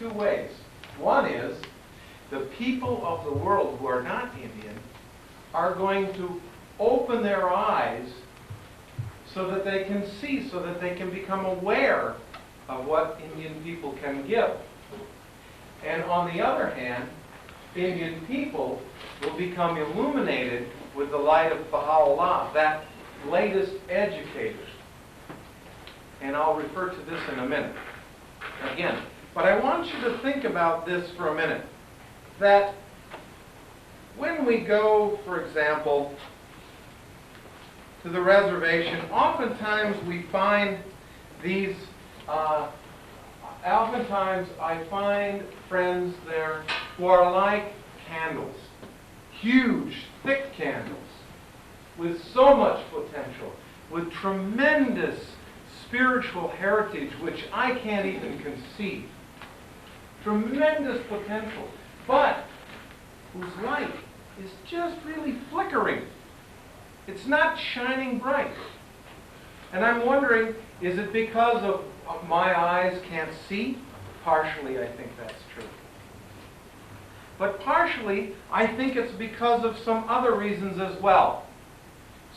two ways. One is the people of the world who are not Indian are going to open their eyes so that they can see, so that they can become aware of what Indian people can give. And on the other hand, Indian people will become illuminated with the light of Baha'u'llah, that latest educator. And I'll refer to this in a minute. Again, but I want you to think about this for a minute. That when we go, for example, to the reservation, oftentimes we find these, oftentimes I find friends there who are like candles. Huge, thick candles with so much potential, with tremendous spiritual heritage which I can't even conceive. Tremendous potential, but whose light is just really flickering. It's not shining bright. And I'm wondering, is it because of my eyes can't see? Partially, I think that's true. But partially, I think it's because of some other reasons as well.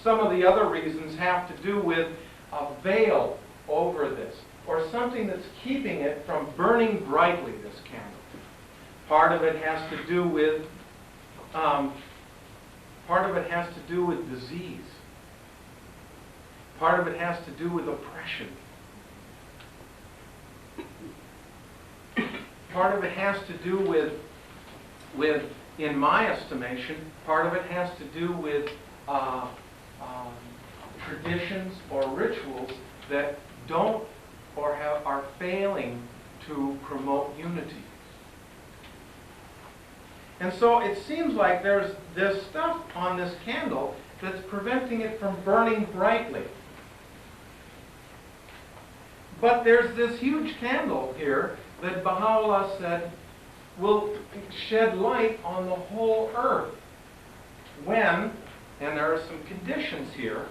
Some of the other reasons have to do with a veil over this, or something that's keeping it from burning brightly, this candle. Part of it has to do with disease. Part of it has to do with oppression. Part of it has to do with, in my estimation, part of it has to do with traditions or rituals that don't or are failing to promote unity. And so it seems like there's this stuff on this candle that's preventing it from burning brightly. But there's this huge candle here that Baha'u'llah said will shed light on the whole earth when, and there are some conditions here,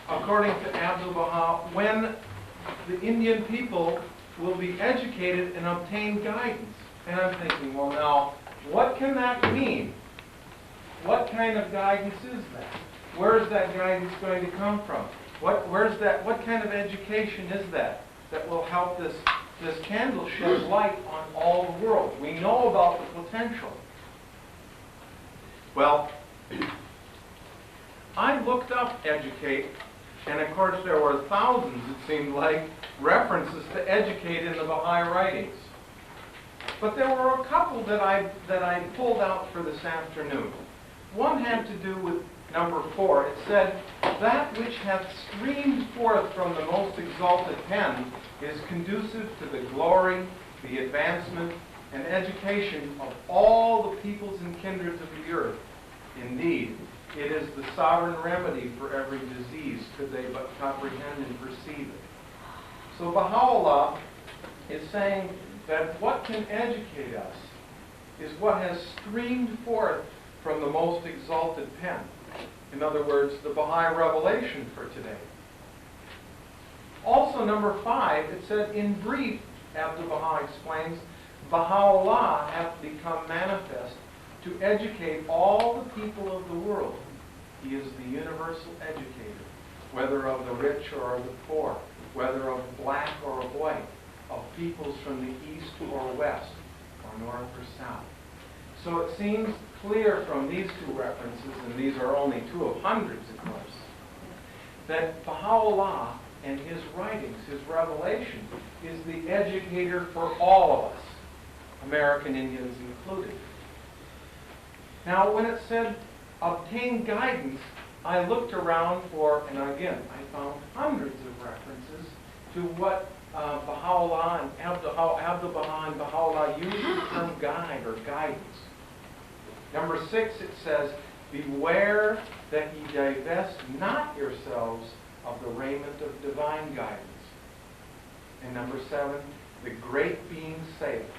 according to Abdu'l-Baha, when the Indian people will be educated and obtain guidance. And I'm thinking, well now, what can that mean? What kind of guidance is that? Where is that guidance going to come from? What kind of education is that will help this candle shed light on all the world? We know about the potential. Well, I looked up educate, and of course there were thousands, it seemed like, references to educate in the Baha'i writings. But there were a couple that I pulled out for this afternoon. One had to do with number 4. It said, "That which hath streamed forth from the most exalted pen is conducive to the glory, the advancement, and education of all the peoples and kindreds of the earth. Indeed, it is the sovereign remedy for every disease, could they but comprehend and perceive it." So Baha'u'llah is saying that what can educate us is what has streamed forth from the most exalted pen. In other words, the Baha'i revelation for today. Also, number 5, it said, "In brief," Abdu'l-Baha explains, "Baha'u'llah hath become manifest to educate all the people of the world. He is the universal educator, whether of the rich or of the poor, whether of black or of white, of peoples from the east or west, or north or south." So it seems clear from these two references, and these are only 2 of hundreds, of course, that Baha'u'llah and his writings, his revelation, is the educator for all of us, American Indians included. Now, when it said obtain guidance, I looked around for, and again, I found hundreds of references to what Baha'u'llah and Abdu'l-Baha and Baha'u'llah use the term guide or guidance. Number 6, it says, "Beware that ye divest not yourselves of the raiment of divine guidance." And number 7, "The great being saith,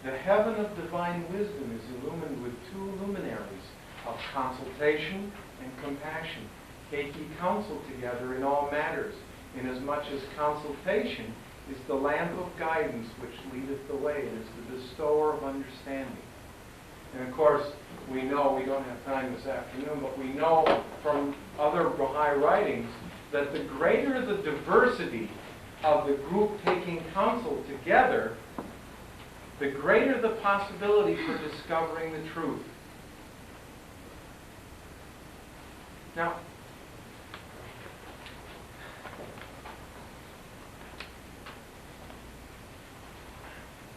the heaven of divine wisdom is illumined with 2 luminaries of consultation and compassion. Take ye counsel together in all matters, inasmuch as consultation is the lamp of guidance which leadeth the way. It is the bestower of understanding. And of course, we know, we don't have time this afternoon, but we know from other Baha'i writings that the greater the diversity of the group taking counsel together, the greater the possibility for discovering the truth. Now,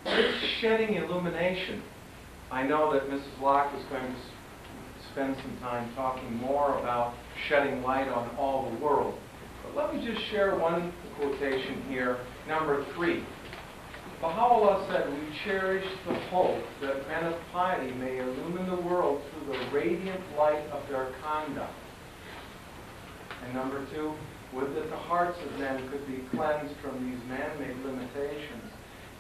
this shedding illumination, I know that Mrs. Locke is going to spend some time talking more about shedding light on all the world. But let me just share one quotation here, number 3. Baha'u'llah said, "We cherish the hope that men of piety may illumine the world through the radiant light of their conduct." And number 2, would that the hearts of men could be cleansed from these man-made limitations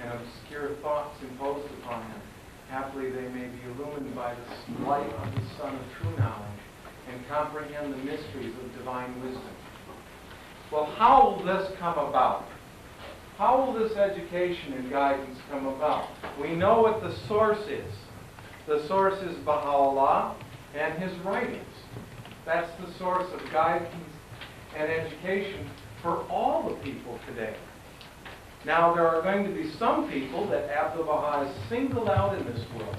and obscure thoughts imposed upon them. Happily they may be illumined by the light of the sun of true knowledge and comprehend the mysteries of divine wisdom. Well, how will this come about? How will this education and guidance come about? We know what the source is. The source is Baha'u'llah and his writings. That's the source of guidance and education for all the people today. Now, there are going to be some people that Abdu'l-Baha has singled out in this world.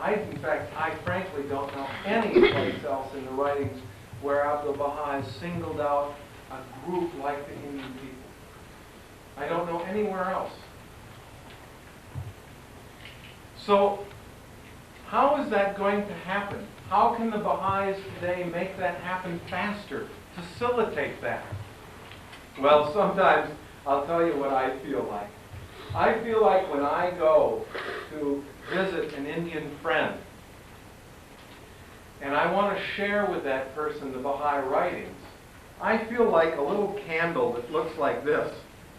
In fact, I frankly don't know any place else in the writings where Abdu'l-Baha has singled out a group like the Indian people. I don't know anywhere else. So, how is that going to happen? How can the Baha'is today make that happen faster, facilitate that? Well, sometimes I'll tell you what I feel like. I feel like when I go to visit an Indian friend and I want to share with that person the Baha'i writings, I feel like a little candle that looks like this,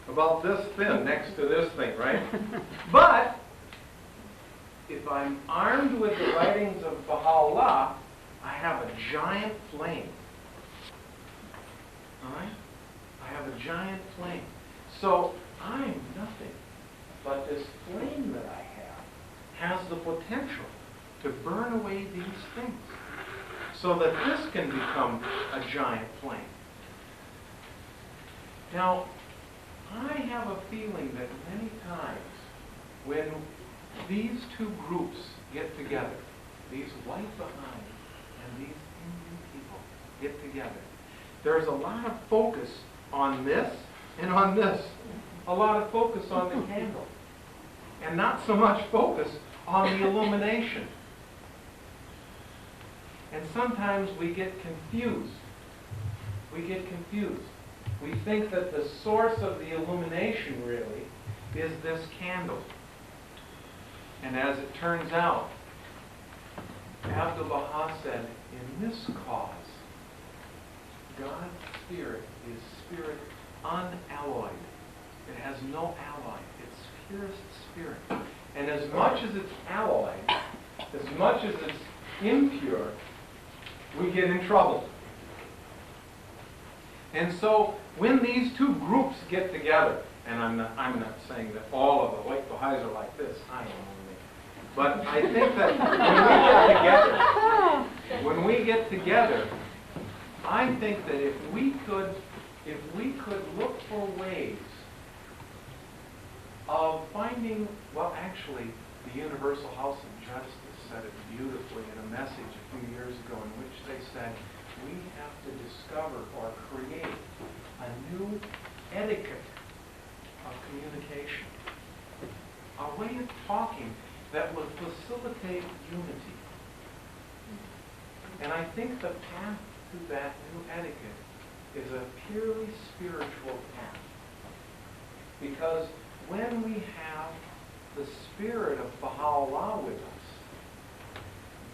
about this thin next to this thing, right? But if I'm armed with the writings of Baha'u'llah, I have a giant flame. All right? I have a giant flame. So I'm nothing, but this flame that I have has the potential to burn away these things so that this can become a giant flame. Now, I have a feeling that many times when these two groups get together, these white Baha'i and these Indian people get together, there's a lot of focus on this and on this. A lot of focus on the candle. And not so much focus on the illumination. And sometimes we get confused. We get confused. We think that the source of the illumination really is this candle. And as it turns out, Abdu'l-Baha said, in this cause, God's Spirit is spirit unalloyed. It has no alloy. It's purest spirit. And as much as it's alloyed, as much as it's impure, we get in trouble. And so when these two groups get together, and I'm not saying that all of the white Baha'is are like this, I am only. But I think that when we get together, I think that if we could look for ways of finding, well, actually, the Universal House of Justice said it beautifully in a message a few years ago in which they said, we have to discover or create a new etiquette of communication, a way of talking that will facilitate unity. And I think the path to that new etiquette is a purely spiritual path. Because when we have the spirit of Baha'u'llah with us,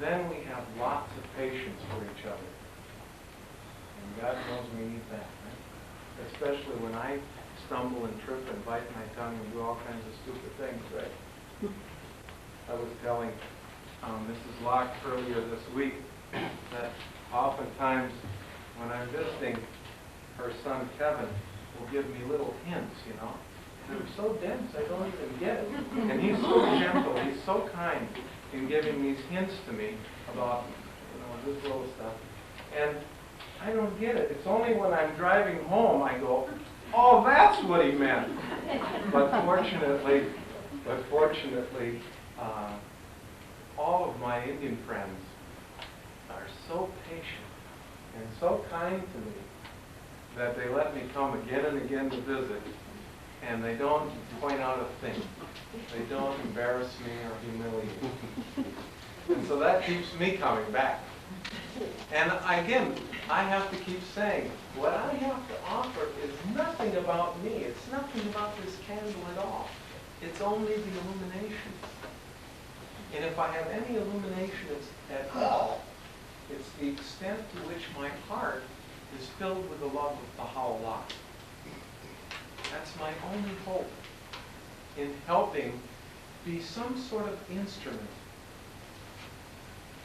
then we have lots of patience for each other. And God knows we need that, right? Especially when I stumble and trip and bite my tongue and do all kinds of stupid things, right? I was telling Mrs. Locke earlier this week that oftentimes when I'm visiting her son Kevin, will give me little hints, you know. They're so dense, I don't even get it. And he's so gentle, he's so kind in giving these hints to me about, you know, this little stuff. And I don't get it. It's only when I'm driving home I go, oh, that's what he meant. But fortunately, all of my Indian friends are so patient and so kind to me that they let me come again and again to visit, and they don't point out a thing. They don't embarrass me or humiliate me. And so that keeps me coming back. And again, I have to keep saying, what I have to offer is nothing about me. It's nothing about this candle at all. It's only the illumination. And if I have any illumination at all, it's the extent to which my heart is filled with the love of Baha'u'llah. That's my only hope in helping be some sort of instrument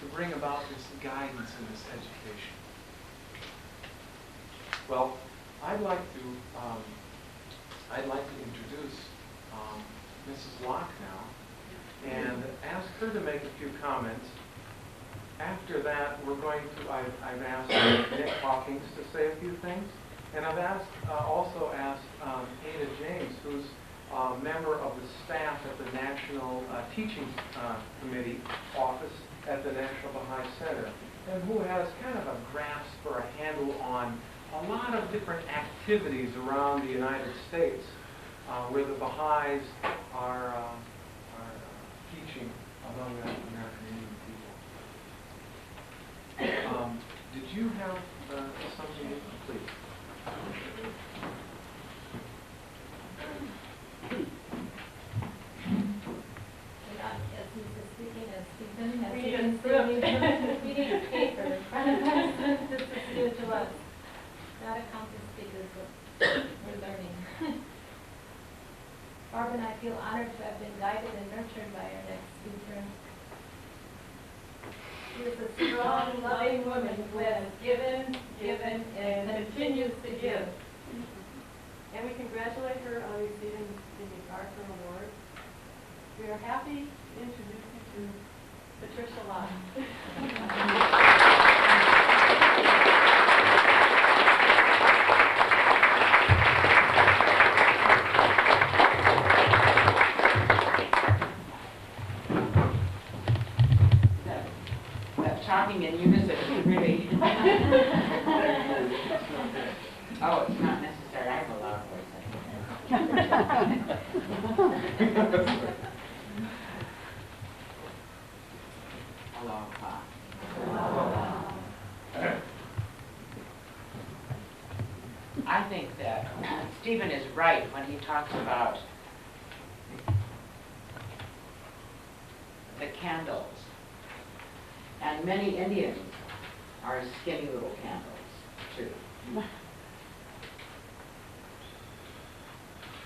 to bring about this guidance and this education. Well, I'd like to introduce Mrs. Locke now and ask her to make a few comments. After that, we're going to, I've asked Nick Hawkins to say a few things, and I've also asked Ada James, who's a member of the staff at the National Teaching Committee office at the National Baha'i Center, and who has kind of a grasp or a handle on a lot of different activities around the United States where the Baha'is are teaching among the American Indian people. Did you have something to complete? Reading a paper in front of us. This is new to us. Not accomplished speakers, but we're learning. Barb and I feel honored to have been guided and nurtured by our next speaker. She is a strong, loving woman who has given, and continues to give. And we congratulate her on receiving the MacArthur Award. We are happy to introduce you to Patricia Locke. Talking in unison is really. Oh, it's not necessary. I have a loud voice. Aloha. I think that Stephen is right when he talks about the candles. And many Indians are skinny little candles, too.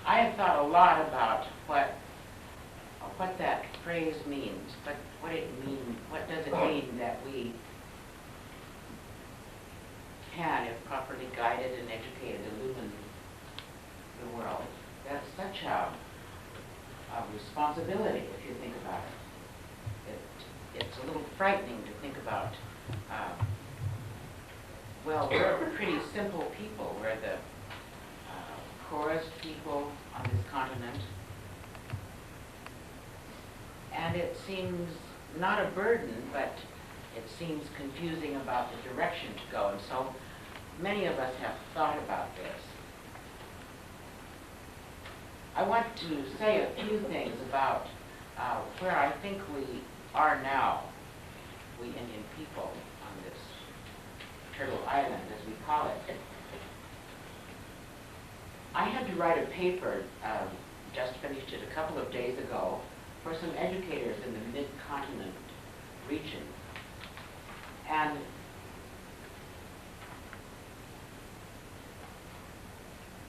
I have thought a lot about what that phrase means, what does it mean that we can, if properly guided and educated, illumine the world. That's such a responsibility, if you think about it. It's a little frightening to think about. Well, we're pretty simple people. We're the poorest people on this continent. And it seems not a burden, but it seems confusing about the direction to go. And so many of us have thought about this. I want to say a few things about where I think we are now, we Indian people on this Turtle Island, as we call it. I had to write a paper, just finished it a couple of days ago, for some educators in the mid-continent region. And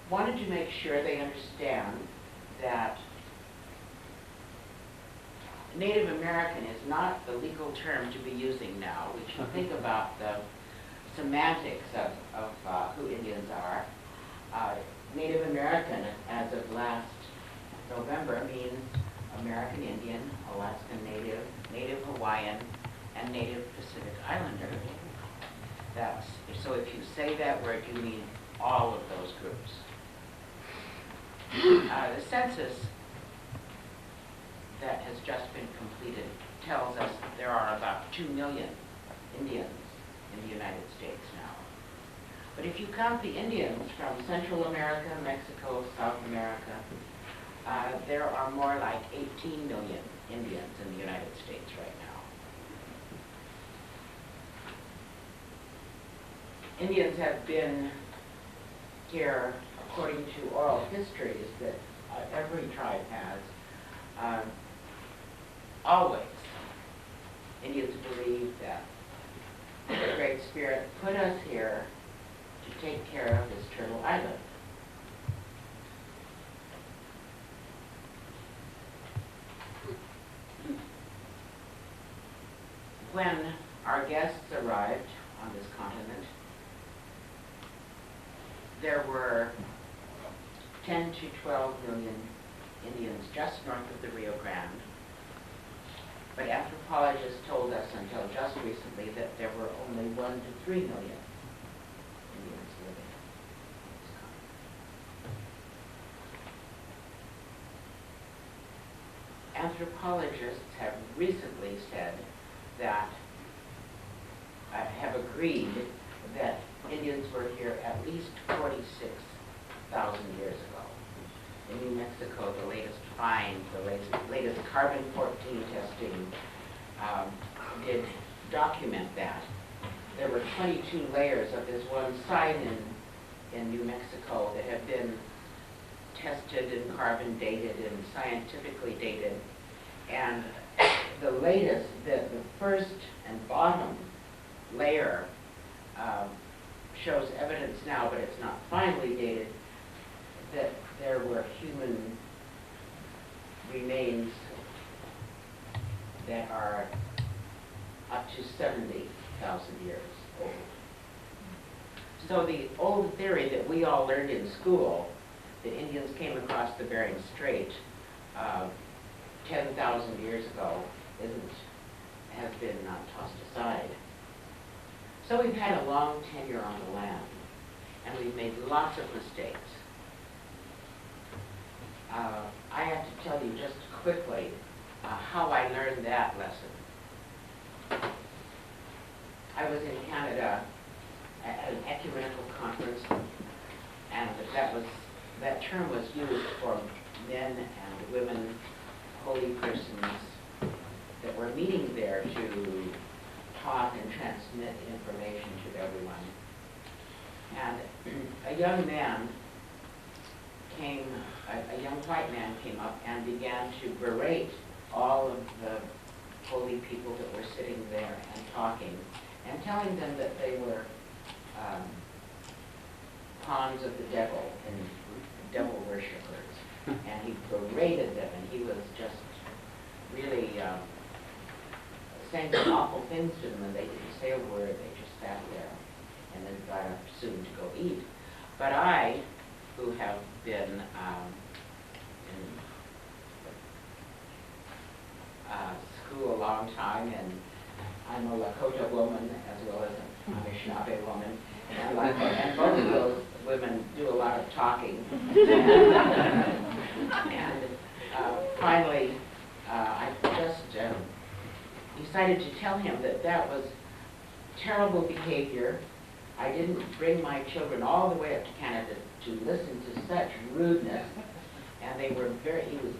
wanted to make sure they understand that Native American is not the legal term to be using now. We should think about the semantics of who Indians are. Native American as of last November means American Indian, Alaskan Native, Native Hawaiian, and Native Pacific Islander. So if you say that word, you mean all of those groups. The census that has just been completed tells us that there are about 2 million Indians in the United States now. But if you count the Indians from Central America, Mexico, South America, there are more like 18 million Indians in the United States right now. Indians have been here, according to oral histories that every tribe has, always. Indians believe that the Great Spirit put us here to take care of this Turtle Island. When our guests arrived on this continent, there were 10 to 12 million Indians just north of the Rio Grande. But anthropologists told us until just recently that there were only 1 to 3 million Indians living on this continent. Anthropologists have recently said that, have agreed that Indians were here at least 46,000 years ago. In New Mexico, the latest find, the latest carbon-14 testing did document that. There were 22 layers of this one site in New Mexico that have been tested and carbon dated and scientifically dated. And the latest, the first and bottom layer shows evidence now, but it's not finally dated, that there were human remains that are up to 70,000 years old. So the old theory that we all learned in school, that Indians came across the Bering Strait 10,000 years ago, has been tossed aside. So we've had a long tenure on the land, and we've made lots of mistakes. I have to tell you just quickly how I learned that lesson. I was in Canada at an ecumenical conference, and that term was used for men and women, holy persons that were meeting there to talk and transmit information to everyone. And a young man came, a young white man came up and began to berate all of the holy people that were sitting there and talking, and telling them that they were pawns of the devil and devil worshippers. And he berated them, and he was just really saying some awful things to them, and they didn't say a word. They just sat there and then got up soon to go eat. But I, who have been in school a long time, and I'm a Lakota woman as well as a Anishinaabe woman, and both of those women do a lot of talking. And finally, I just decided to tell him that that was terrible behavior. I didn't bring my children all the way up to Canada to listen to such rudeness, and he was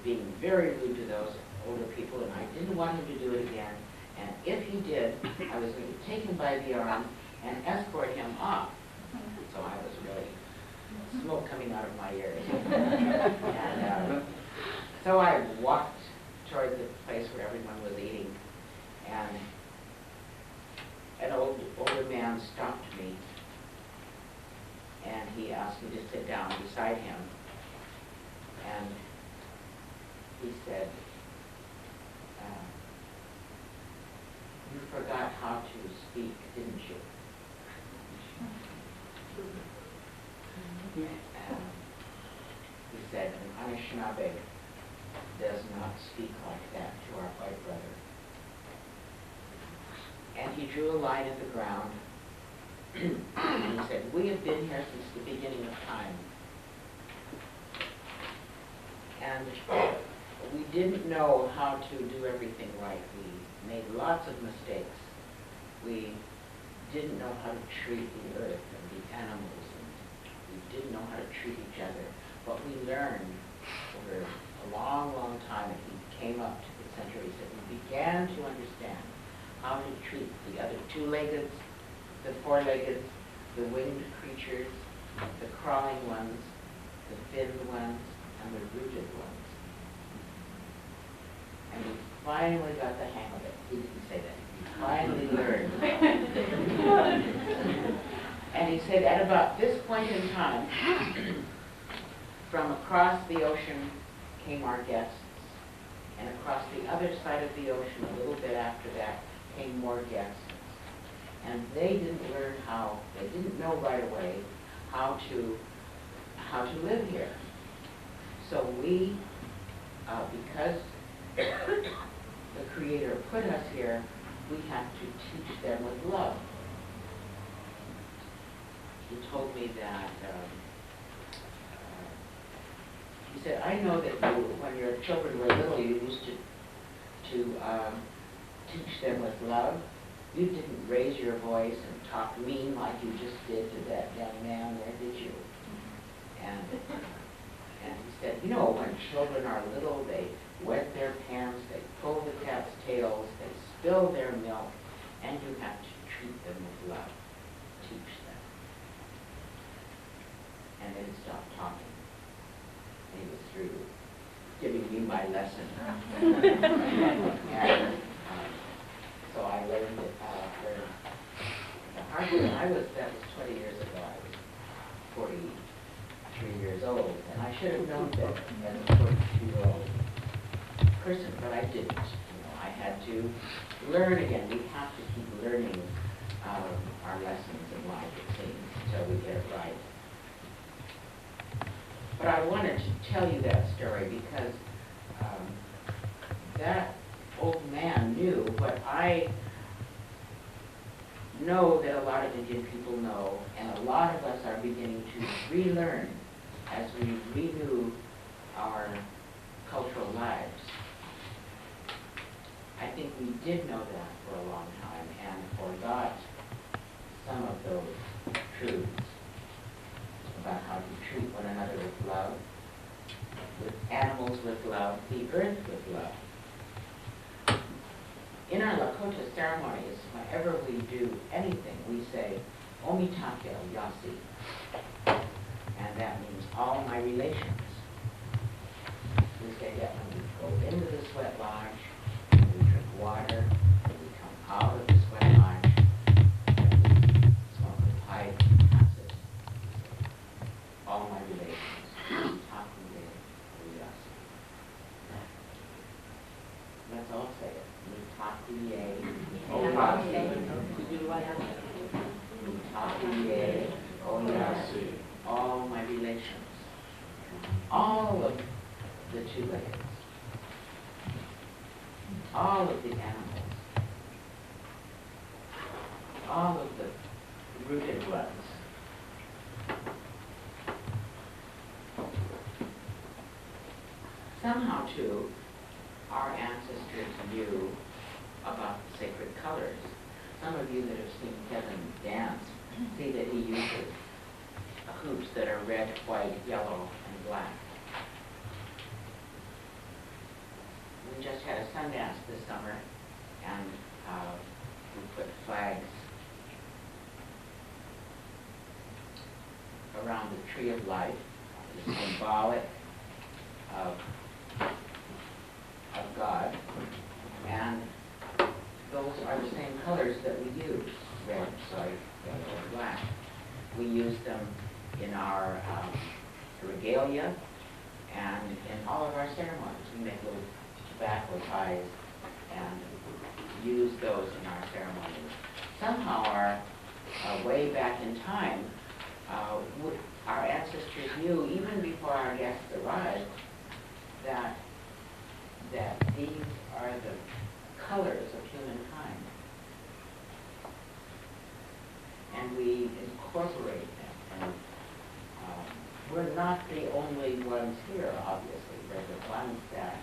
being very rude to those older people, and I didn't want him to do it again. And if he did, I was going to take him by the arm and escort him off. So I was really smoke coming out of my ears. And so I walked toward the place where everyone was eating, and an older man stopped me, and he asked me to sit down beside him, and he said, "You forgot how to speak, didn't you?" Anishinaabe does not speak like that to our white brother. And he drew a line in the ground, and he said, we have been here since the beginning of time. And we didn't know how to do everything right. We made lots of mistakes. We didn't know how to treat the earth and the animals, and we didn't know how to treat each other. But we learned over a long, long time, and he came up to the center. He said, we began to understand how to treat the other two-legged, the four-legged, the winged creatures, the crawling ones, the finned ones, and the rooted ones. And we finally got the hang of it. He didn't say that. We finally learned. And he said, at about this point in time, from across the ocean came our guests, and across the other side of the ocean, a little bit after that, came more guests. And they didn't learn how, they didn't know right away how to live here. So we, because the Creator put us here, we have to teach them with love. He told me that, he said, I know that you, when your children were little, you used to teach them with love. You didn't raise your voice and talk mean like you just did to that young man there, did you? And he said, you know, when children are little, they wet their pants, they pull the cat's tails, they spill their milk, and you have to treat them with love, teach them. And then he stopped talking. And he was through giving me my lesson. And so I learned it the hard way. That was 20 years ago. I was 43 years old, and I should have known that as a 42-year-old person, but I didn't. You know, I had to learn again. We have to keep learning our lessons in life, it seems, until we get it right. But I wanted to tell you that story because that old man knew what I know that a lot of Indian people know, and a lot of us are beginning to relearn as we renew our cultural lives. I think we did know that for a long time and forgot some of those truths about how to treat one another with love, with animals with love, the earth with love. In our Lakota ceremonies, whenever we do anything, we say, Omitake Yasi, and that means all my relations. We say that when we go into the sweat lodge, when we drink water, when we come out of the sweat lodge, when we smoke a pipe, pass it, all my relations. Let's all say it. All my relations. All of the two-leggeds. All of the animals. All of the rooted ones. Somehow, too, our ancestors knew about the sacred colors. Some of you that have seen Kevin dance see that he uses hoops that are red, white, yellow, and black. We just had a Sundance this summer, and we put flags around the tree of life, the symbolic of God, and those are the same colors that we use, red, white, yellow, and black. We use them in our regalia and in all of our ceremonies. We make little tobacco ties and use those in our ceremonies. Somehow way back in time, our ancestors knew, even before our guests arrived, incorporate them. And we're not the only ones here, obviously. We're the ones that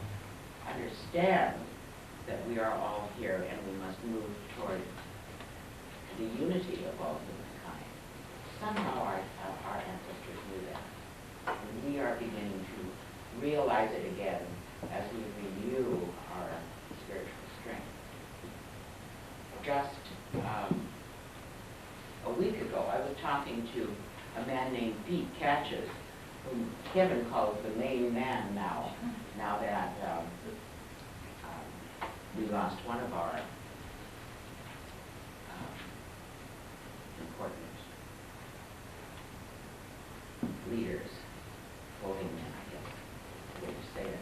understand that we are all here and we must move toward the unity of all humankind. Somehow our ancestors knew that. And we are beginning to realize it again as we renew our spiritual strength. Just a week ago, I was talking to a man named Pete Catches, whom Kevin calls the main man now that we lost one of our important leaders, voting men, I guess, the way to say it.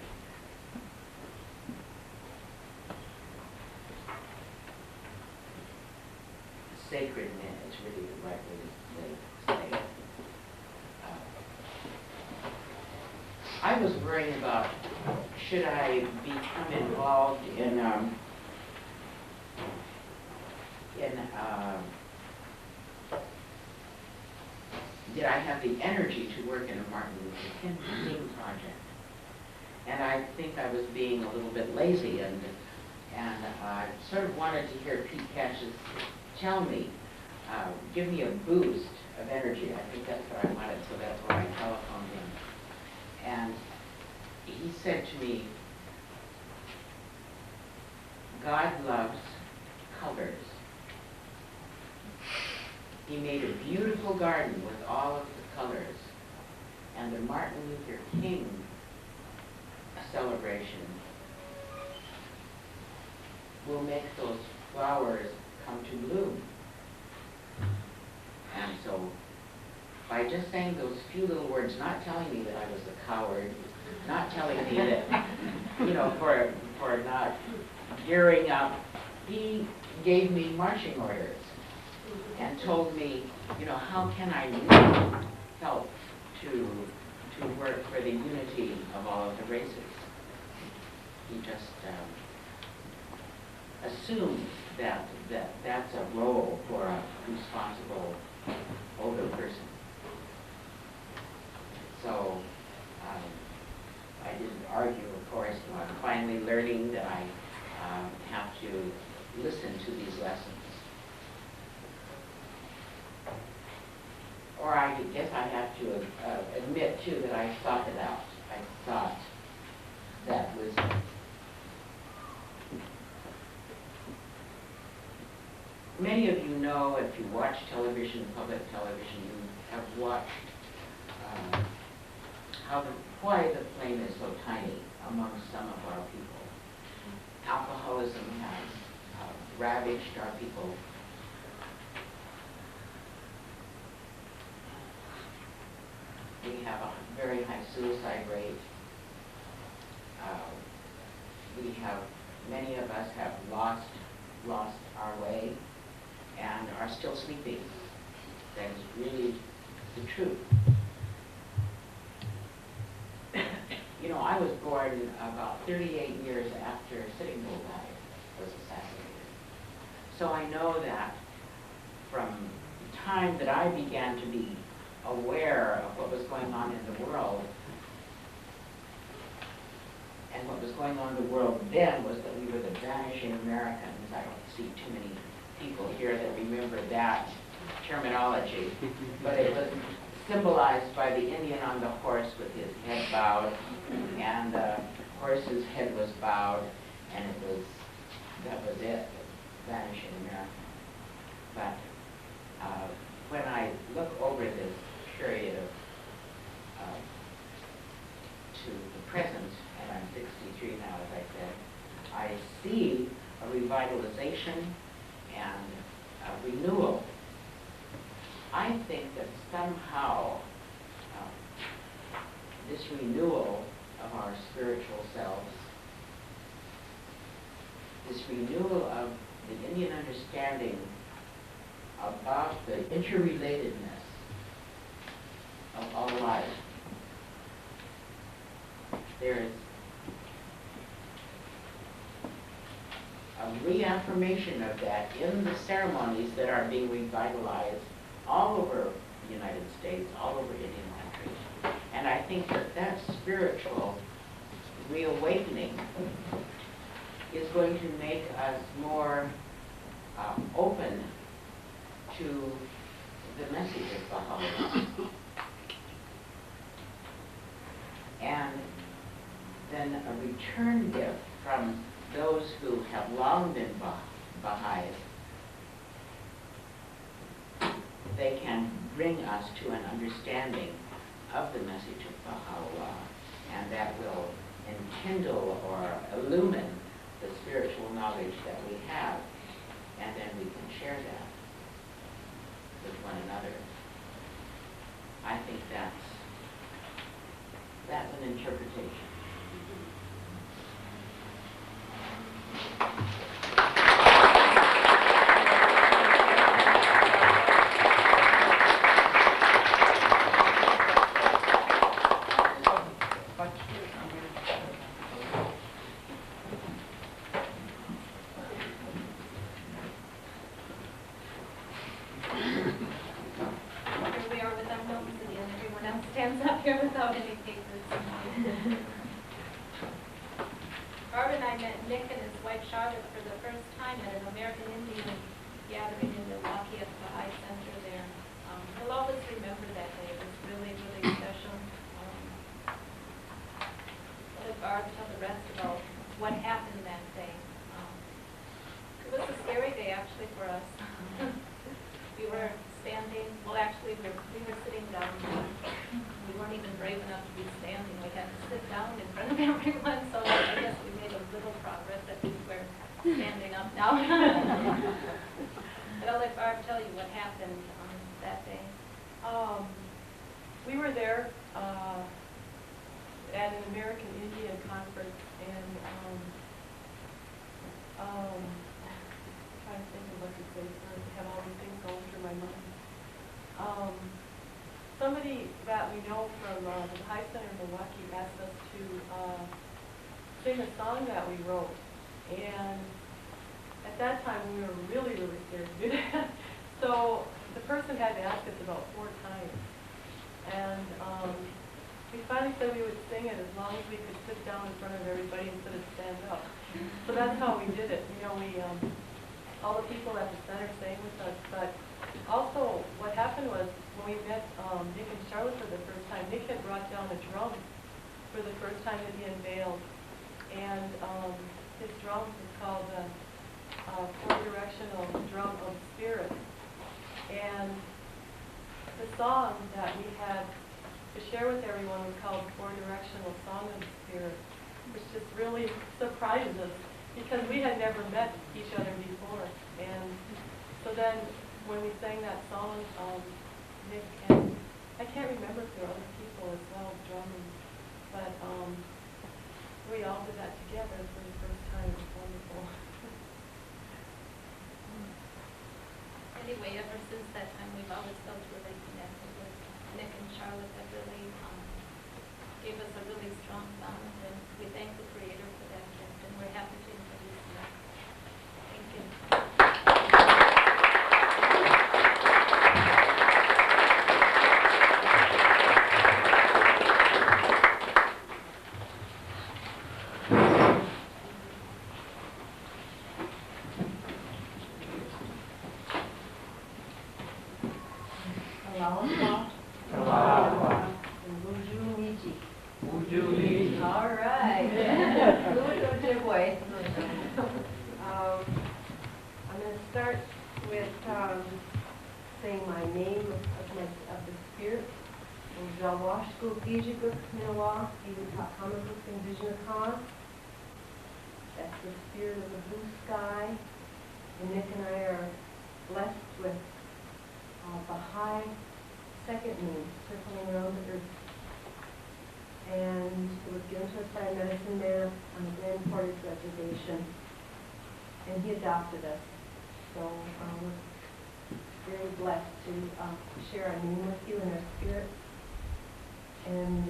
Sacred men is really the right way to say it. I was worrying about, should I become involved in did I have the energy to work in a Martin Luther King project? And I think I was being a little bit lazy, and I sort of wanted to hear Pete Catches tell me, give me a boost of energy. I think that's what I wanted, so that's why I telephoned him. And he said to me, God loves colors. He made a beautiful garden with all of the colors. And the Martin Luther King celebration will make those flowers come to bloom. And so, by just saying those few little words, not telling me that I was a coward, not telling me that, for not gearing up, he gave me marching orders and told me, how can I really help to work for the unity of all of the races. He just assumed that that's a role for a responsible older person. So I didn't argue, of course. I'm finally learning that I have to listen to these lessons. Or I guess I have to admit, too, that I thought it out. I thought that was many of you know, if you watch television, public television, you have watched why the flame is so tiny among some of our people. Alcoholism has ravaged our people. We have a very high suicide rate. Many of us have lost our way and are still sleeping. That is really the truth. I was born about 38 years after Sitting Bull was assassinated. So I know that from the time that I began to be aware of what was going on in the world, and what was going on in the world then was that we were the vanishing Americans. I don't see too many people here that remember that terminology, but it was symbolized by the Indian on the horse with his head bowed, and the horse's head was bowed, and that was it, vanishing America. But when I look over this period of to the present, and I'm 63 now, as I said, I see a revitalization and a renewal. I think that somehow this renewal of our spiritual selves, this renewal of the Indian understanding about the interrelatedness of all life, there is a reaffirmation of that in the ceremonies that are being revitalized all over the United States, all over Indian country. And I think that spiritual reawakening is going to make us more open to the message of Baha'u'llah. And then a return gift from those who have long been Baha'is. They can bring us to an understanding of the message of Baha'u'llah, and that will enkindle or illumine the spiritual knowledge that we have, and then we can share that with one another. I think that's an interpretation. Here we are with our notes again. Everyone else stands up here without any papers. Barb and I met Nick and his wife Charlotte for the first time at an American Indian gathering in Milwaukee at the Baha'i Center there. We'll always remember that day. It was really, really special. I'll let Barb tell the rest about what happened that day. It was a scary day actually for us. We were standing, well actually we were sitting down. We weren't even brave enough to be standing. We had to sit down in front of everyone, so I guess we made a little progress. At least we're standing up now. But I'll let Barb tell you what happened that day. We were there at an American Indian conference, and I'm trying to think of what to say. I have all these things going through my mind. Somebody that we know from the Baha'i Center in Milwaukee asked us to sing a song that we wrote, and at that time we were really, really scared to do that. So the person had to ask us about 4 times, and we finally said we would sing it as long as we could sit down in front of everybody instead of stand up. So that's how we did it. You know, we all the people at the center sang with us, but also what happened was when we met Nick and Charlotte for the first time, Nick had brought down a drum for the first time that he unveiled, and his drum is called the 4-directional drum of spirit. And the song that we had to share with everyone was called 4-directional song of the spirit, which just really surprised us because we had never met each other before. And so then when we sang that song, Nick and I can't remember if there were other people as well drumming, but we all did that together for the first time. It was wonderful. Anyway, ever since that time, we've always felt really connected with Nick and Charlotte. That really gave us a really strong bond, and we thank the Creator for that gift, and we're happy to introduce you. Thank you. All right. I'm going to start with saying my name of the spirit. Zawashku Bijiguk Minawa, Iwakamakuk and Vijnaka. That's the spirit of the blue sky. And Nick and I are blessed with Baha'i second moon circling around the earth. And it was given to us by a medicine man on the Grand Portage Reservation. And he adopted us. So we're very blessed to share our name with you and our spirit. And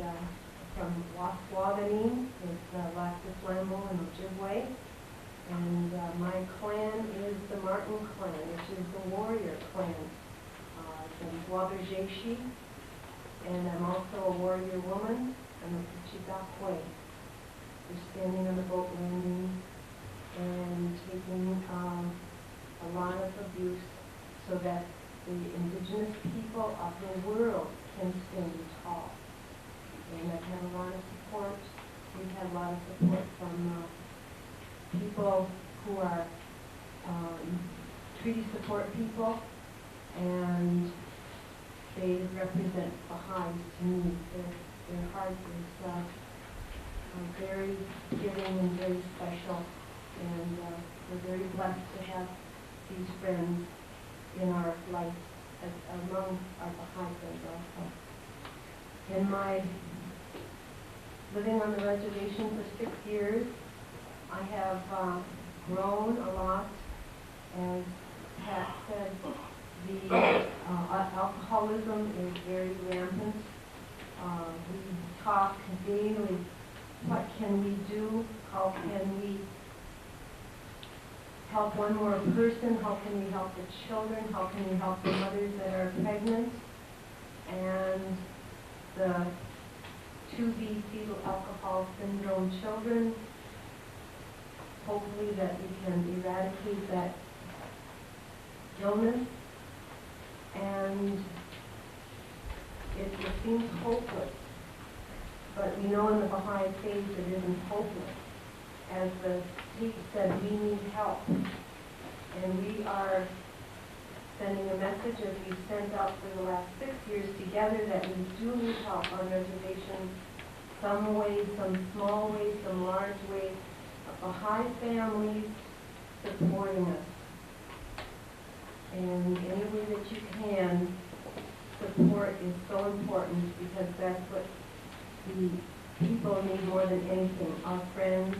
from Waswaganim is Lactus Lambo and Ojibwe. And my clan is the Martin clan, which is the warrior clan. Waberjeshi, and I'm also a warrior woman. I'm a Pichigakwe. We're standing on the boat landing and taking a lot of abuse so that the indigenous people of the world can stand tall. And I've had a lot of support. We've had a lot of support from people who are treaty support people, and they represent Baha'is to me. Their heart is very giving and very special, and we're very blessed to have these friends in our life among our Baha'i friends also. In my living on the reservation for 6 years, I have grown a lot. As Pat said, the alcoholism is very rampant. We talk daily. What can we do? How can we help one more person? How can we help the children? How can we help the mothers that are pregnant? And the 2B fetal alcohol syndrome children, hopefully that we can eradicate that illness. And it seems hopeless, but we know in the Baha'i faith it isn't hopeless. As the state said, we need help. And we are sending a message, as we've sent out for the last 6 years together, that we do need help on reservation, some way, some small way, some large way, of Baha'i families supporting us. And any way that you can, support is so important, because that's what the people need more than anything, our friends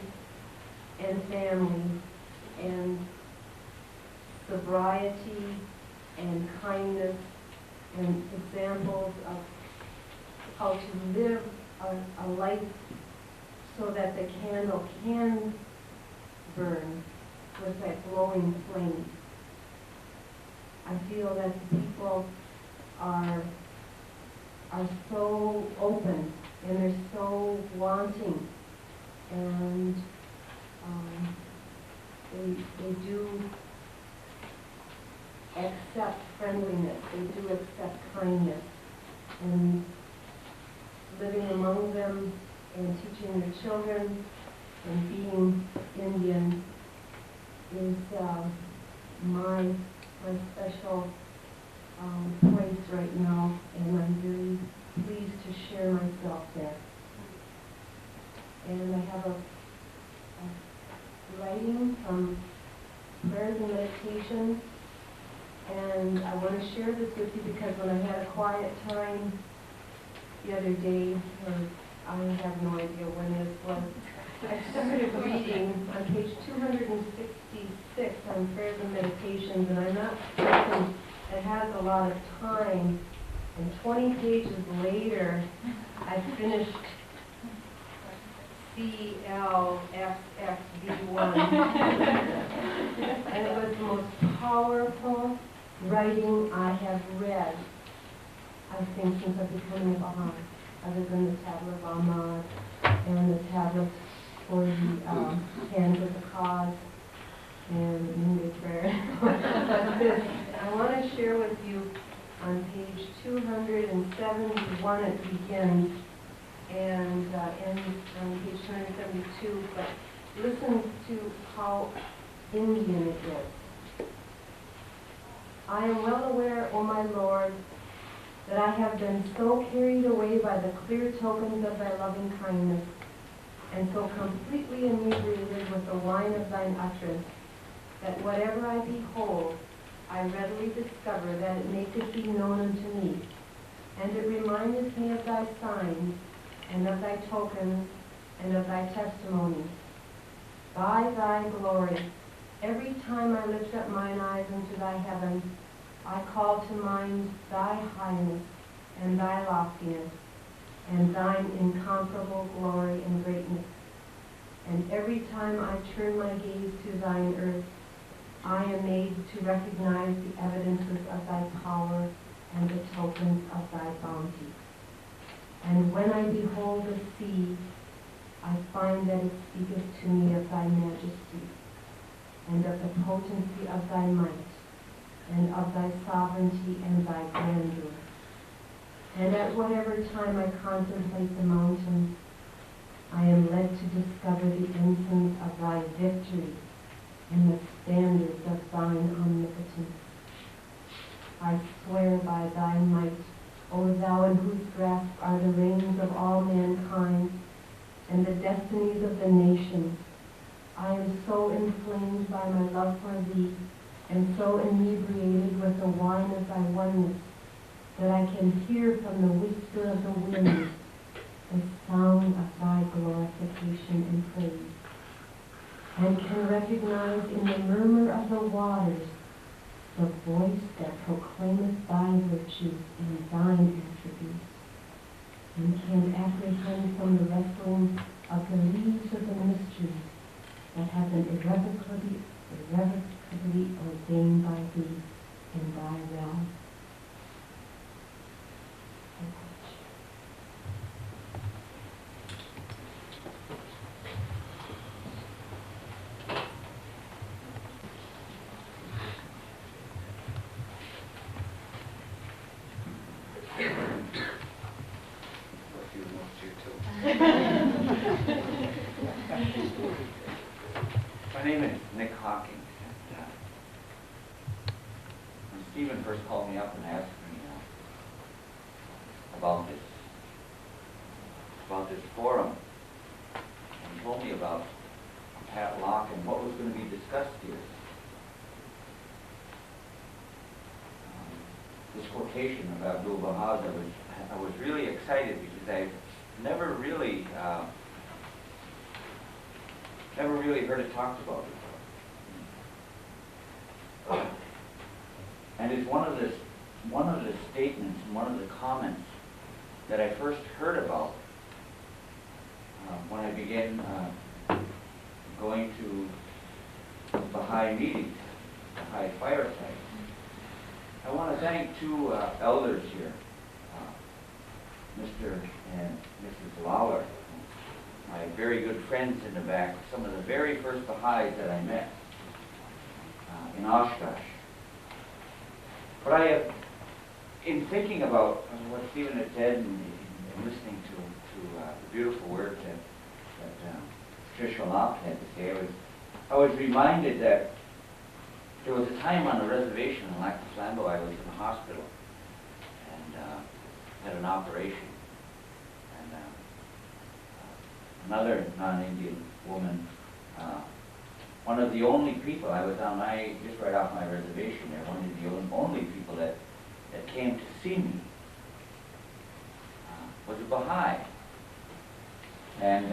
and family, and sobriety and kindness and examples of how to live a life so that the candle can burn with that glowing flame. I feel that the people are so open and they're so wanting, and they do accept friendliness, they do accept kindness, and living among them and teaching their children and being Indian is my special place right now, and I'm very pleased to share myself there. And I have a writing from prayers and meditation, and I want to share this with you because when I had a quiet time the other day, or I have no idea when this was, I started reading on page 266 on prayers and meditations, and I'm not a person that has a lot of time, and 20 pages later, I finished CLFFB1. And it was the most powerful writing I have read, I think, since I've become a Baha'i, other than the tablet of Ahmad and the tablet for the hands of the cause and the Noonday prayer. But this, I want to share with you on page 271 it begins, and ends on page 272, but listen to how Indian it is. I am well aware, O my Lord, that I have been so carried away by the clear tokens of thy loving kindness, and so completely inebriated with the wine of thine utterance, that whatever I behold, I readily discover that it maketh thee known unto me, and it remindeth me of thy signs, and of thy tokens, and of thy testimonies. By thy glory, every time I lift up mine eyes unto thy heaven, I call to mind thy highness, and thy loftiness, and thine incomparable glory and greatness. And every time I turn my gaze to thine earth, I am made to recognize the evidences of thy power and the tokens of thy bounty. And when I behold the sea, I find that it speaketh to me of thy majesty, and of the potency of thy might, and of thy sovereignty and thy grandeur. And at whatever time I contemplate the mountains, I am led to discover the ensigns of thy victory and the standards of thine omnipotence. I swear by thy might, O thou in whose grasp are the reins of all mankind and the destinies of the nations, I am so inflamed by my love for thee and so inebriated with the wine of thy oneness that I can hear from the whisper of the wind the sound of thy glorification and praise, and can recognize in the murmur of the waters the voice that proclaimeth thy virtues and thine attributes, and can apprehend from the rustling of the leaves of the mysteries that have been irrevocably ordained by thee in thy realm. My name is Nick Hawking, and when Stephen first called me up and asked me about this forum, and told me about Pat Locke and what was going to be discussed here. This quotation of Abdul Baha'i, I was really excited because I've never really heard it talked about before. And it's one of the statements, one of the comments that I first heard about when I began going to Baha'i meetings, Baha'i firesides. I want to thank two elders here, Mr. and Mrs. Lawler, my very good friends in the back, some of the very first Baha'is that I met in Oshkosh. But I have, in thinking about what Stephen had said and listening to the beautiful words that Tricia Locke had to say, I was reminded that there was a time on a reservation in Lac du Flambeau. I was in the hospital and had an operation. And another non-Indian woman, one of the only people, I was on just right off my reservation there, one of the only people that came to see me was a Baha'i. And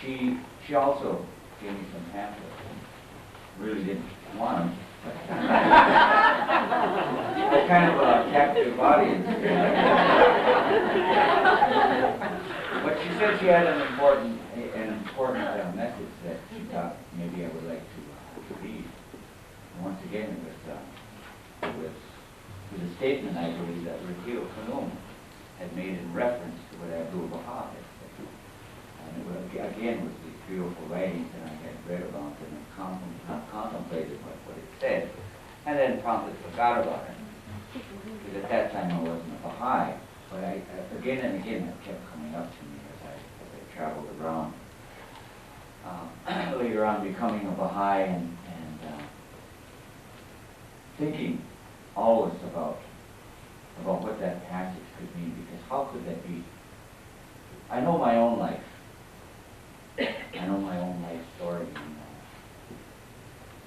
she also gave me some pamphlets. Really didn't want them. They're kind of a captive audience. But she said she had an important message that she thought maybe I would like to read. And once again, it was a statement, I believe, that Rakil Khanum had made in reference to what Abdul Baha had said. And it was, again, was these beautiful writings that I had read about and contemplated what it said, and then promptly forgot about it. Because at that time I wasn't a Baha'i, but again and again it kept coming up to me as I traveled around. Later on becoming a Baha'i and thinking always about what that passage could mean, because how could that be? I know my own life. I know my own life story.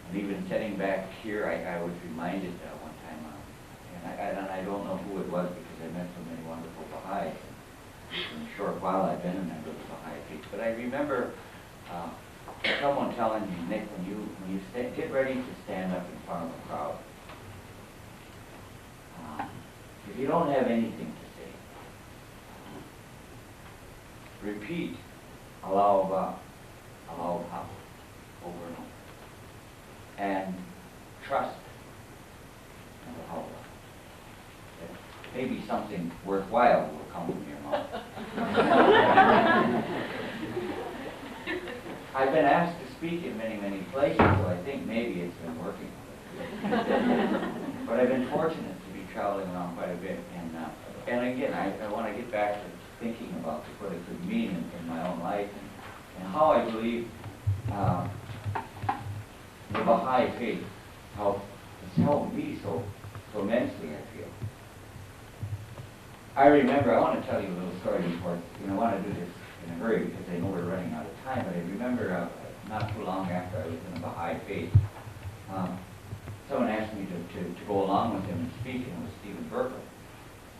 And even sitting back here, I was reminded one time, and I don't know who it was because I met so many wonderful Baha'is. In a short while I've been a member of the Baha'i Peace. But I remember someone telling me, Nick, when you get ready to stand up in front of a crowd, if you don't have anything to say, repeat Allahu Akbar, Allahu Akbar, over and over. And trust in Allah. maybe something worthwhile will come from your mouth. I've been asked to speak in many, many places, so I think maybe it's been working. But I've been fortunate to be traveling around quite a bit, and again, I want to get back to thinking about what it could mean in my own life, and how I believe the Baha'i faith, how it's helped me so immensely, I feel. I remember, I want to tell you a little story before, I want to do this in a hurry because I know we're running out of time, but I remember not too long after I was in the Baha'i faith, someone asked me to go along with him and speak, and it was Stephen Berkeley.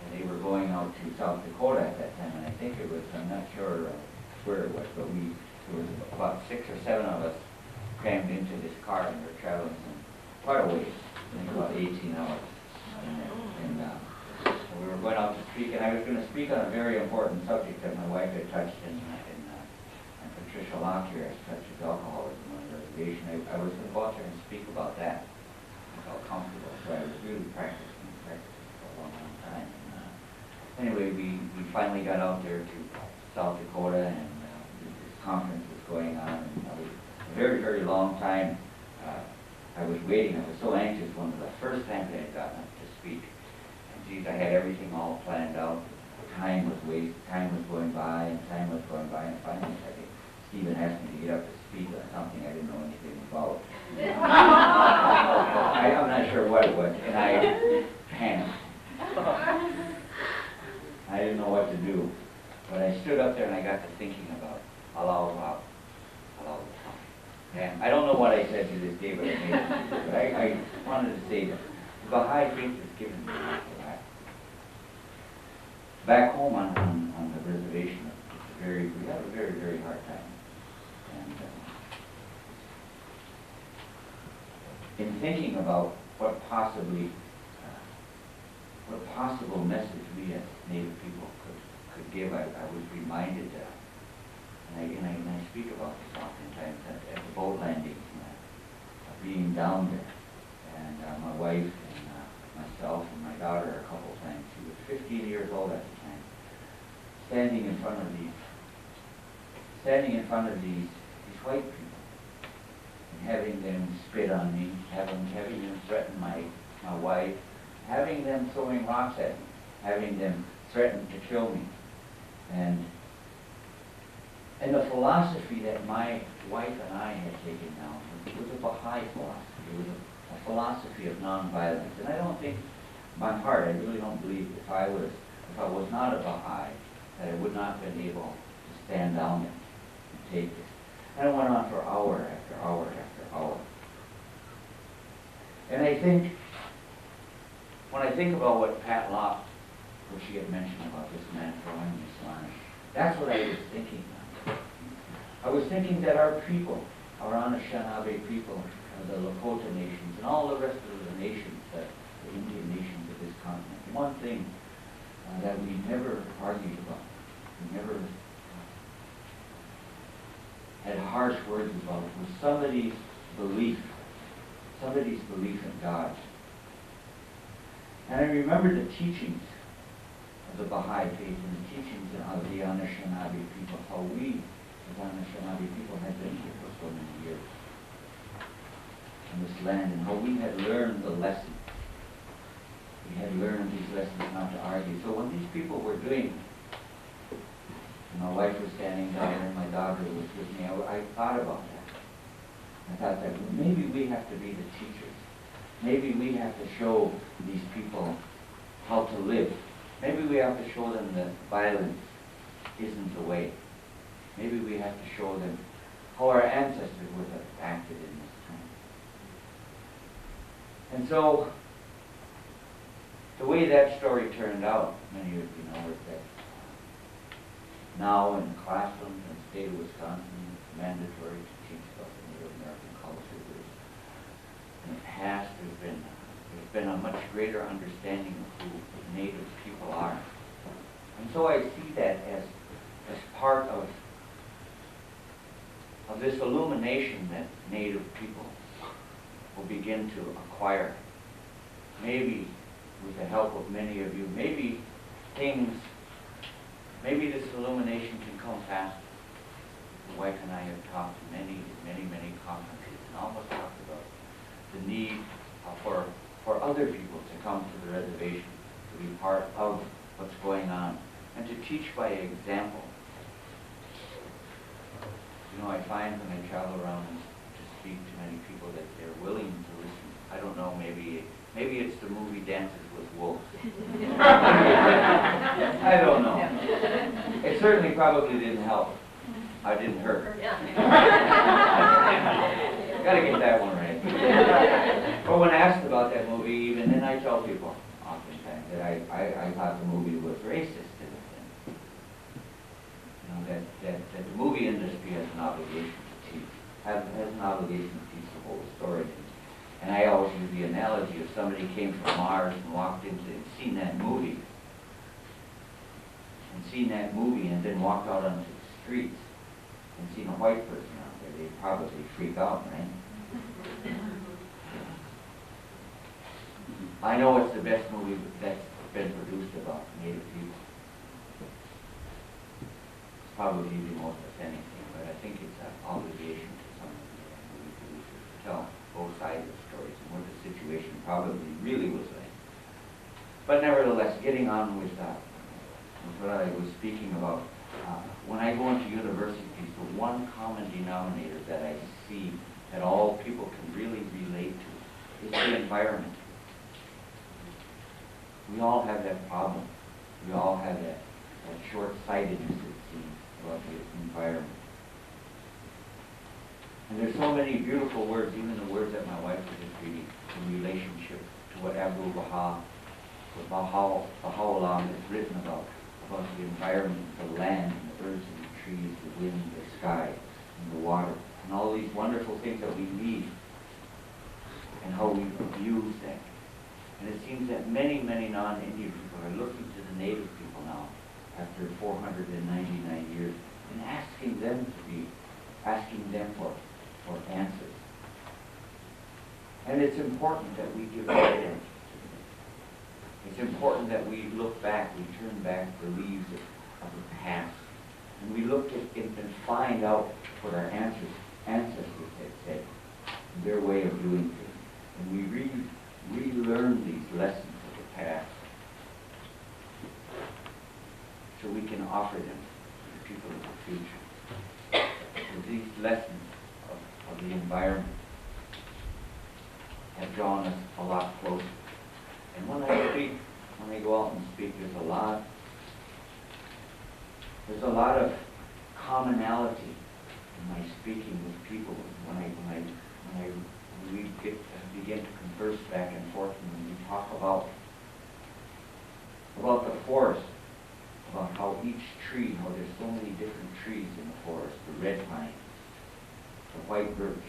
And they were going out to South Dakota at that time, and I think it was, I'm not sure where it was, but there was about 6 or 7 of us crammed into this car, and we were traveling quite a ways, I think about 18 hours. And we were going out to speak, and I was going to speak on a very important subject that my wife had touched, and Patricia Locke here has touched, is alcoholism on the reservation. I was going to go out there and speak about that. I felt comfortable, so I was really practicing for a long, long time. And, anyway, we finally got out there to South Dakota, and this conference was going on, and I was a very, very long time. I was waiting. I was so anxious. One of the first times I had gotten up to speak. Geez, I had everything all planned out. Time was going by, and and finally I think Stephen asked me to get up to speak on something I didn't know anything about. I'm not sure what it was, and I panicked. I didn't know what to do. But I stood up there and I got to thinking about Allah. And I don't know what I said to this day, but I made it. But I wanted to say that the Baha'i faith has given me that. Back home on the reservation, we had a very, very hard time. And in thinking about what possible message we as Native people could give, I was reminded, and I speak about this oftentimes at the boat landings, being down there, and my wife and myself and my daughter a couple of times. She was 15 years old at the time, standing in front of these white people, and having them spit on me, having them threaten my wife, having them throwing rocks at me, having them threaten to kill me, and the philosophy that my wife and I had taken down was a Baha'i philosophy. It was a philosophy of nonviolence, and I don't think, my heart, I really don't believe if I was not a Baha'i, that I would not have been able to stand down there and take this. And it went on for hour after hour after hour. And I think, when I think about what Pat Locke, what she had mentioned about this man throwing this line, that's what I was thinking of. I was thinking that our people, our Anishinaabe people, the Lakota nations, and all the rest of the nations, the Indian nations of this continent, one thing that we never argued about, we never had harsh words about, was somebody's belief in God. And I remember the teachings of the Baha'i faith and the teachings of the Anishinaabe people, how we, as Anishinaabe people, had been here for so many years on this land, and how we had learned the lesson. We had learned these lessons not to argue. So when these people were doing, and my wife was standing down there and my daughter was with me, I thought about that. I thought that maybe we have to be the teachers. Maybe we have to show these people how to live. Maybe we have to show them that violence isn't the way. Maybe we have to show them how our ancestors would have acted in this time. And so, the way that story turned out, many of you know, is that now in the classrooms in the state of Wisconsin, it's mandatory to teach about the Native American culture. In the past, there's been a much greater understanding of who Native people are. And so I see that as part of this illumination that Native people will begin to acquire. Maybe with the help of many of you, maybe this illumination can come faster. My wife and I have talked to many conferences and almost talked about the need for other people to come to the reservation, to be part of what's going on, and to teach by example. You know, I find when I travel around and to speak to many people that they're willing to listen. I don't know, maybe it's the movie Dances with Wolves. I don't know. It certainly probably didn't help. I didn't hurt. Gotta get that one right. But when asked about that movie, even then I tell people oftentimes that I thought the movie was racist. You know, that the movie industry has an obligation to teach, has an obligation to teach the whole story. And I always use the analogy of somebody came from Mars and walked into and seen that movie, and then walked out onto the streets and seen a white person out there, they'd probably freak out, right? I know it's the best movie that's been produced about Native people. It's probably the most authentic thing, but I think it's an obligation to some of the movie producers to tell both sides of the stories and what the situation probably really was like. But nevertheless, getting on with what I was speaking about, when I go into universities, the one common denominator that I see that all people can really relate to is the environment. We all have that problem. We all have that short-sightedness, it seems, about the environment. And there's so many beautiful words, even the words that my wife was just reading, in relationship to what Baha'u'llah has written about the environment, the land, and the birds and the trees, the wind, the sky, and the water, and all these wonderful things that we need, and how we abuse them. And it seems that many non-Indian people are looking to the native people now, after 499 years, and asking them for answers. And it's important that we give right answers. It's important that we look back, we turn back the leaves of the past, and we look at it and find out what our ancestors had said, their way of doing things. And we relearn these lessons of the past so we can offer them to the people of the future. So these lessons of the environment have drawn us a lot closer. And when I go out and speak, there's a lot of commonality in my speaking with people. When we begin to converse back and forth, and when we talk about the forest, about how each tree, how there's so many different trees in the forest, the red pine, the white birch,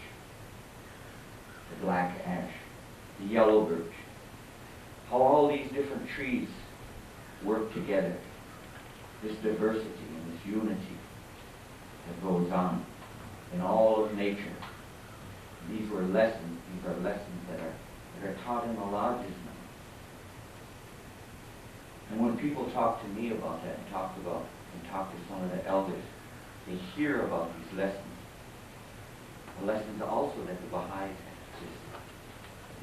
the black ash, the yellow birch, how all these different trees work together, this diversity and this unity that goes on in all of nature. These are lessons that are taught in the lodges now. And when people talk to me about that and talk to some of the elders, they hear about these lessons. The lessons also that the Baha'is have, this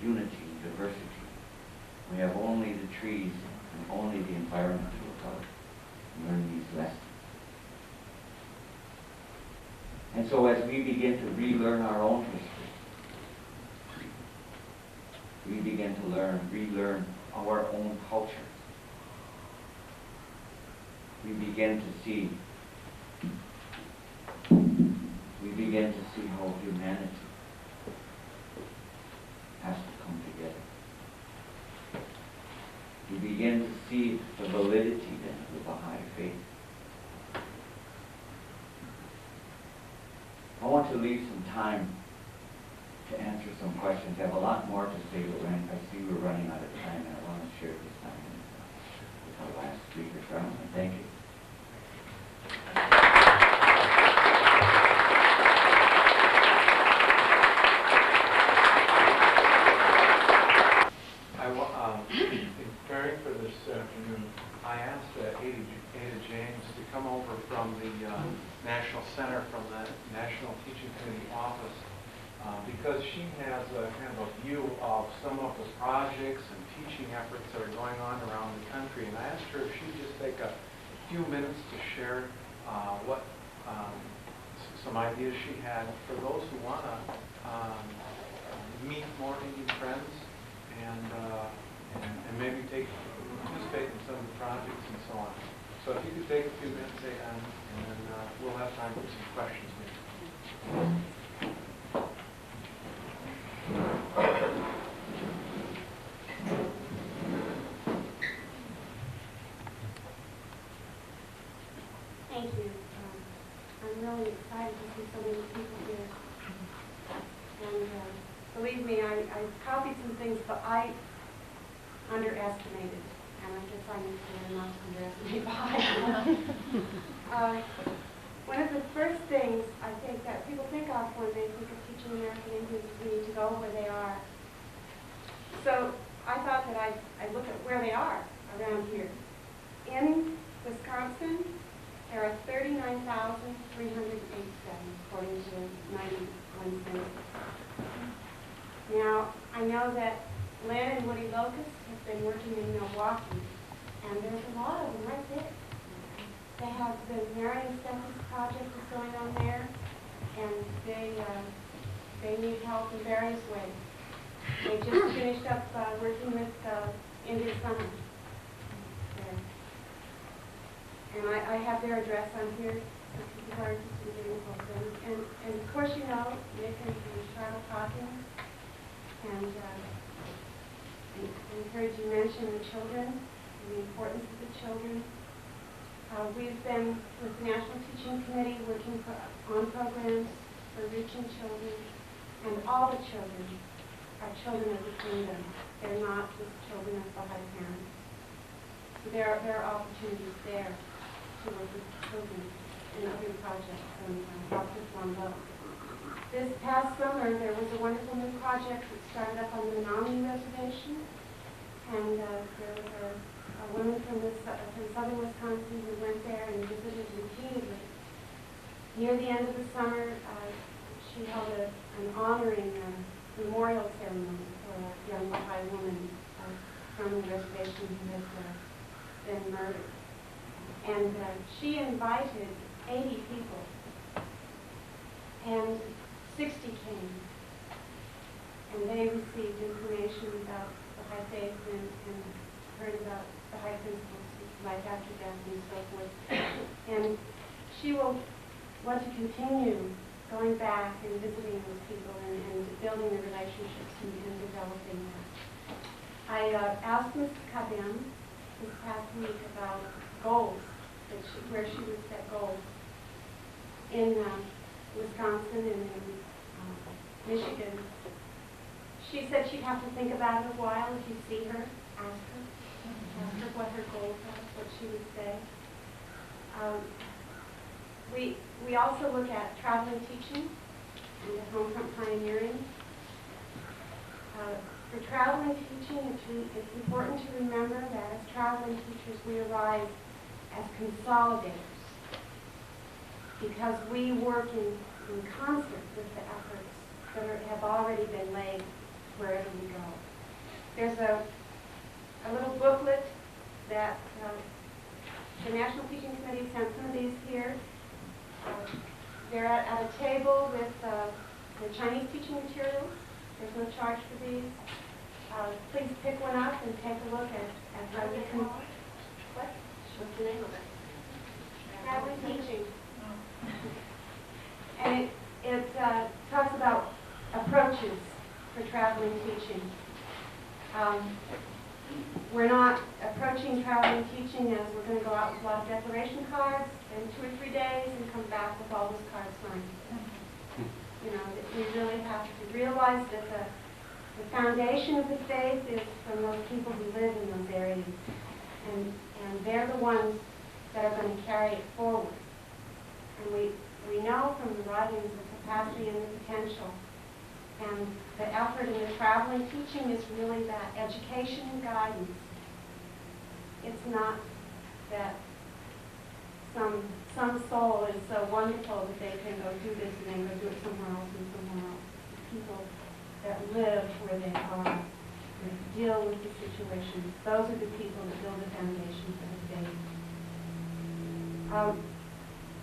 unity and diversity. We have only the trees and only the environment to look out and learn these lessons. And so as we begin to relearn our own history, we begin to relearn our own culture. We begin to see how humanity has to come together. We begin to see the validity then of the Baha'i faith. I want to leave some time to answer some questions. I have a lot more to say, but I see we're running out of time, and I want to share this time with our last speaker. So I want to thank you. of the National Teaching Committee office because she has a kind of a view of some of the projects and teaching efforts that are going on around the country. And I asked her if she'd just take a few minutes to share what some ideas she had for those who want to meet more Indian friends and maybe participate in some of the projects and so on. So if you could take a few minutes, and then we'll have time for some questions maybe. Thank you. I'm really excited to see so many people here. And believe me, I copied some things, but I underestimated. And I guess I need to learn not to underestimate Baha'i. One of the first things I think that people think of when they think of teaching American Indians is we need to go where they are. So I thought that I'd look at where they are around here. In Wisconsin, there are 39,387, according to 91 census. Now, I know that Len and Woody Locust have been working in Milwaukee, and there's a lot of them right there. They have the Marion Census project is going on there, and they need help in various ways. They just finished up working with Indian Summer. And I have their address on here, so people are interested in getting hold of them. And of course, you know, Nick and Charlotte Hawkins. And I encourage you to mention the children, and the importance of the children. We've been, with the National Teaching Committee, working on programs for reaching children. And all the children are children of the kingdom. They're not just children of Baha'i parents. So there are opportunities there to work with children in other projects and help perform those. This past summer, there was a wonderful new project that started up on the Menominee Reservation, and there was a woman from southern Wisconsin who went there and visited repeatedly. Near the end of the summer, she held an honoring memorial ceremony for a young Baha'i woman from the reservation who had been murdered. And she invited 80 people, and 60 came. And they received information about Baha'i faith and heard about Baha'i principles, life after death and so forth. And she will want to continue going back and visiting those people and building the relationships and developing that. I asked Ms. Kabim this past week about goals, where she would set goals in Wisconsin and in Michigan. She said she'd have to think about it a while. If you see her, ask her what her goals are, what she would say. We also look at traveling teaching and at homefront pioneering. For traveling teaching, it's important to remember that as traveling teachers, we arise as consolidators because we work in concert with the efforts that have already been laid wherever we go. There's a little booklet that the National Teaching Committee sent some of these here. They're at a table with the Chinese teaching materials. There's no charge for these. Please pick one up and take a look at how you can... What? What's the name of it? Traveling Teaching. And it talks about approaches for traveling teaching. We're not approaching traveling teaching as we're going to go out with a lot of declaration cards, spend 2 or 3 days, and come back with all those cards signed. You know, we really have to realize that the foundation of the faith is from those people who live in those areas. And they're the ones that are going to carry it forward. And we know from the writings the capacity and the potential. And the effort in the traveling teaching is really that education and guidance. It's not that some some soul is so wonderful that they can go do this and then go do it somewhere else and somewhere else. People that live where they are, that deal with the situations, those are the people that build the foundation for the state.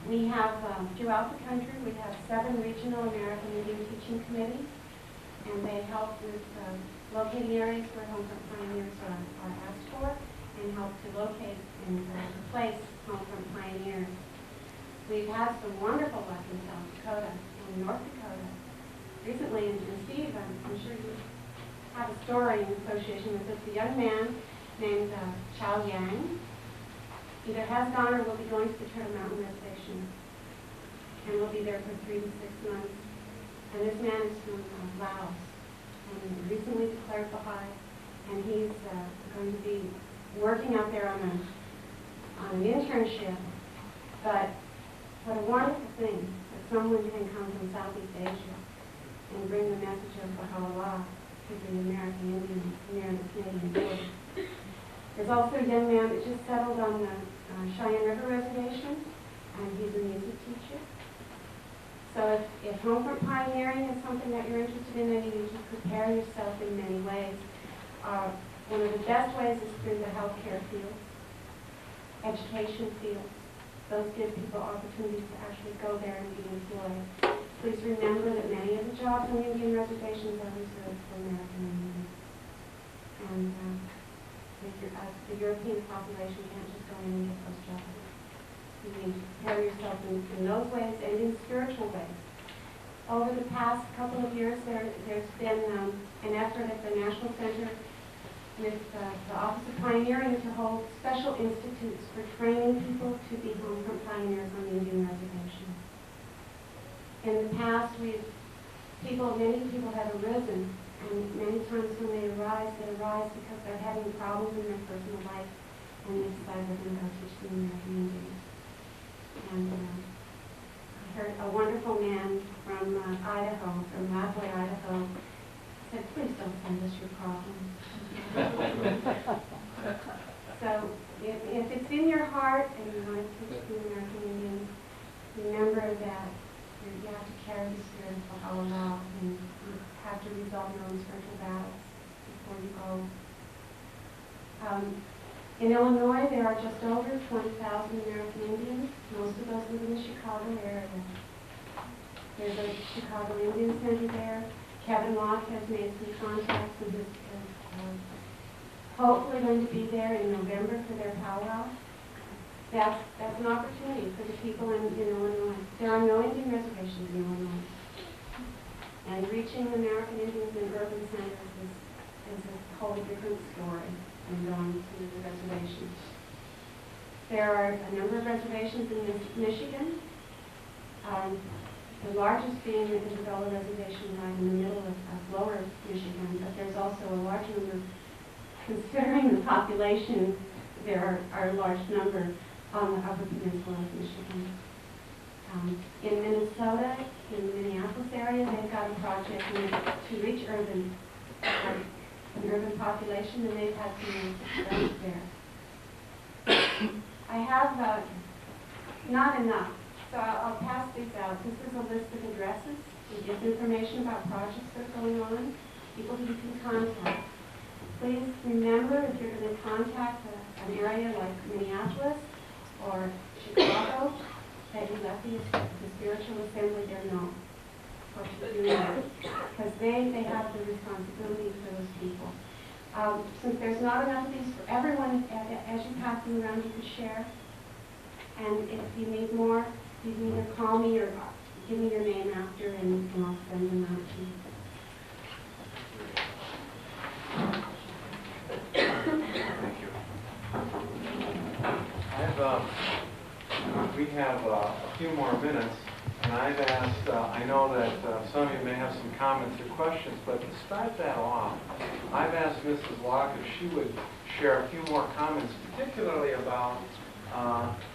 We have, throughout the country, we have 7 regional American Indian teaching committees, and they help with locating areas where homefront pioneers are asked for, and help to locate and replace homefront pioneers. We've had some wonderful luck in South Dakota and North Dakota. Recently, and Steve, I'm sure you have a story in association with this. A young man named Chow Yang either has gone or will be going to the Turtle Mountain Reservation, and will be there for 3 to 6 months. And this man is from Laos, and recently declared Baha'i, and he's going to be working out there on an internship. But what a wonderful thing that someone can come from Southeast Asia and bring the message of Baha'u'llah to the American Indian, American Canadian border. There's also a young man that just settled on the Cheyenne River Reservation, and he's a music teacher. So if homefront pioneering is something that you're interested in, then you need to prepare yourself in many ways. One of the best ways is through the healthcare fields, education fields. Those give people opportunities to actually go there and be employed. Please remember that many of the jobs on the Indian reservations are reserved for American Indians. And the European population can't just go in and get those jobs. You need to prepare yourself in those ways and in spiritual ways. Over the past couple of years, there's been an effort at the National Center with the Office of Pioneering to hold special institutes for training people to be homefront pioneers on the Indian reservations. In the past, many people have arisen, and many times when they arise because they're having problems in their personal life, and they decide they're going to go teach the American Indians. And I heard a wonderful man from Idaho, from Lapway, Idaho, said, "Please don't send us your problems." So if it's in your heart and you want to teach the American Indians, remember that you have to carry the spirit of Baha'u'llah, and you have to resolve your own spiritual battles before you go. In Illinois, there are just over 20,000 American Indians. Most of those live in the Chicago area. There's a Chicago Indian Center there. Kevin Locke has made some contacts and is hopefully going to be there in November for their powwow. That's an opportunity for the people in Illinois. There are no Indian reservations in Illinois. And reaching American Indians in urban centers is a whole different story than going to the reservations. There are a number of reservations in Michigan. The largest being the Isabella Reservation right in the middle of lower Michigan, but there's also a large number, considering the population, there are a large number on the Upper Peninsula of Michigan. In Minnesota, in the Minneapolis area, they've got a project to reach an urban population, and they've had some success there. I have not enough, so I'll pass these out. This is a list of addresses. It gives information about projects that are going on, people who you can contact. Please remember, if you're going to contact an area like Minneapolis or Chicago, that you let the spiritual assembly there know what you're doing, because they have the responsibility for those people. Since there's not enough of these for everyone, as you pass them around, you can share. And if you need more, you can either call me or give me your name after, and I'll send them out to you. Thank you. We have a few more minutes, and I've asked, I know that some of you may have some comments or questions, but to start that off, I've asked Mrs. Locke if she would share a few more comments, particularly about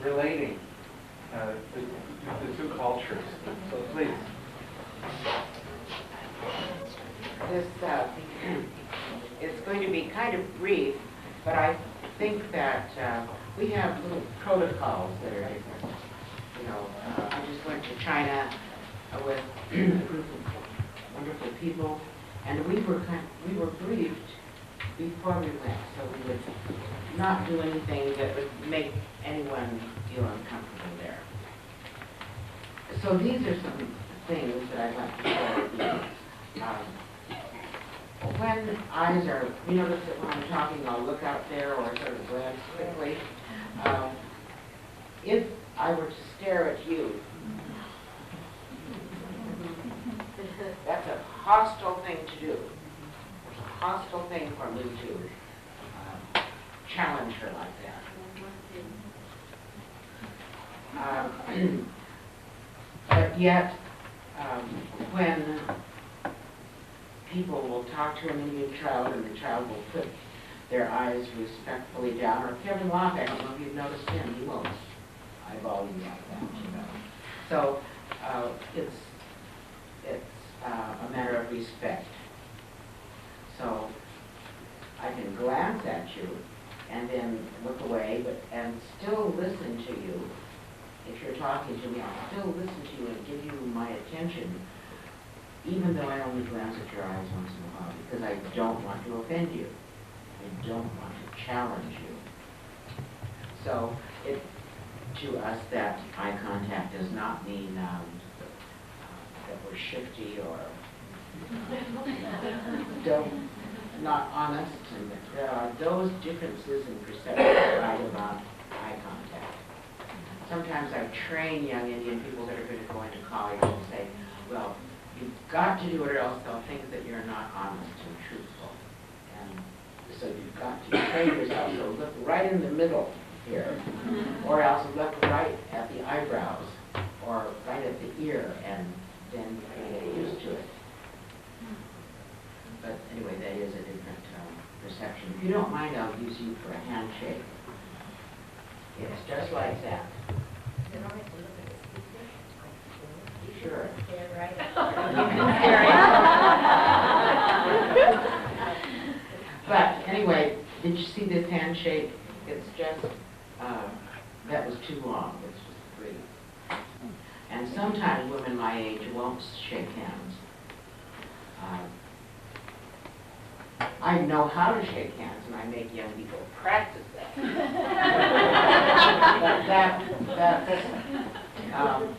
relating the two cultures. So please. This, it's going to be kind of brief, but I think that we have little protocols that are different. I just went to China with a group of wonderful people, and we were briefed before we went, so we would not do anything that would make anyone feel uncomfortable there. So these are some things that I'd like to share with you. When eyes are, you notice that when I'm talking, I'll look out there or sort of glance quickly. If I were to stare at you, that's a hostile thing to do. It's a hostile thing for me to challenge her like that. But yet, when people will talk to an Indian child and the child will put their eyes respectfully down, or Kevin Locke, I don't know if you've noticed him, he won't eyeball you like that, So it's a matter of respect. So I can glance at you and then look away, and still listen to you. If you're talking to me, I'll still listen to you and give you my attention, even though I only glance at your eyes once in a while, because I don't want to offend you. I don't want to challenge you. So to us, that eye contact does not mean that we're shifty or not honest, and there are those differences in perception right about eye contact. Sometimes I train young Indian people that are going to go into college and say, well, you've got to do it or else they'll think that you're not honest and truthful. And so you've got to train yourself, so look right in the middle here, or else look right at the eyebrows, or right at the ear, and then you get used to it. But anyway, that is a different perception. If you don't mind, I'll use you for a handshake. Yes, just like that. Sure. But anyway, did you see this handshake? It's just, that was too long. It's just 3. And sometimes women my age won't shake hands. I know how to shake hands, and I make young people practice that. But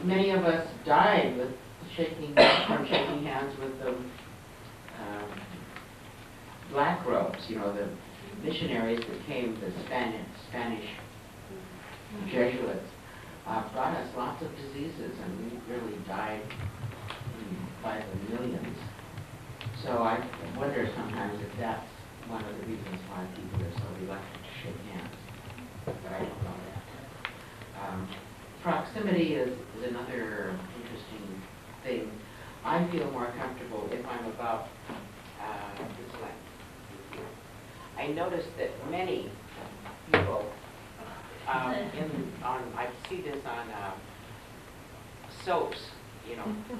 many of us died with from shaking hands with the black robes, the missionaries that came, the Spanish Jesuits, brought us lots of diseases, and we really died by the millions. So I wonder sometimes if that's one of the reasons why people are so reluctant to shake hands, but I don't know that. Proximity is another interesting thing. I feel more comfortable if I'm about this length. I noticed that many people, I see this on soaps,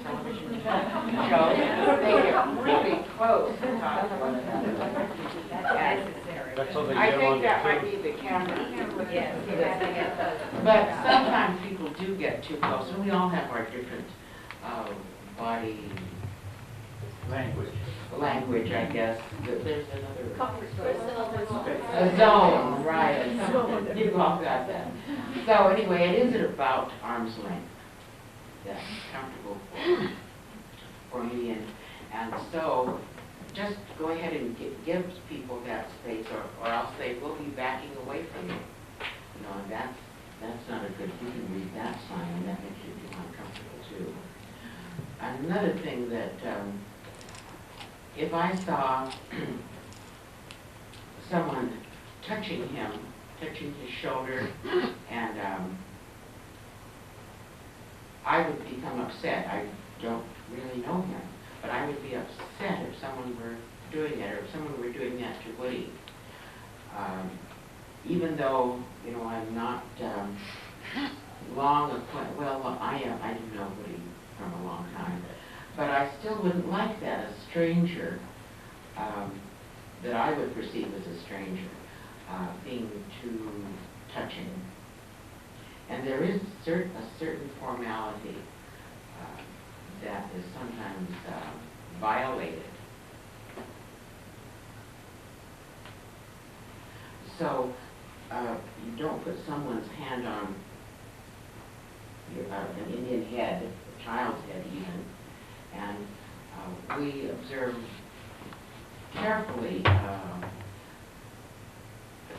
television shows, they get really close and talk to one another. That's something I Jim think that might understood. be the camera. Yes. But sometimes people do get too close, and we all have our different body language, I guess. There's another a zone, right? You've all got that. So anyway, it is about arm's length. That's comfortable for me, and so just go ahead and give people that space, or else they will be backing away from you. And that's not a good. You can read that sign, and that makes you feel uncomfortable too. Another thing that if I saw someone touching his shoulder, and I would become upset. I don't really know him, but I would be upset if someone were doing it, or if someone were doing that to Woody. Even though, I'm not long acquainted, I didn't know Woody from a long time, but I still wouldn't like that, a stranger that I would perceive as a stranger being too touching. And there is a certain formality that is sometimes violated. So you don't put someone's hand on an Indian head, a child's head even, and we observe carefully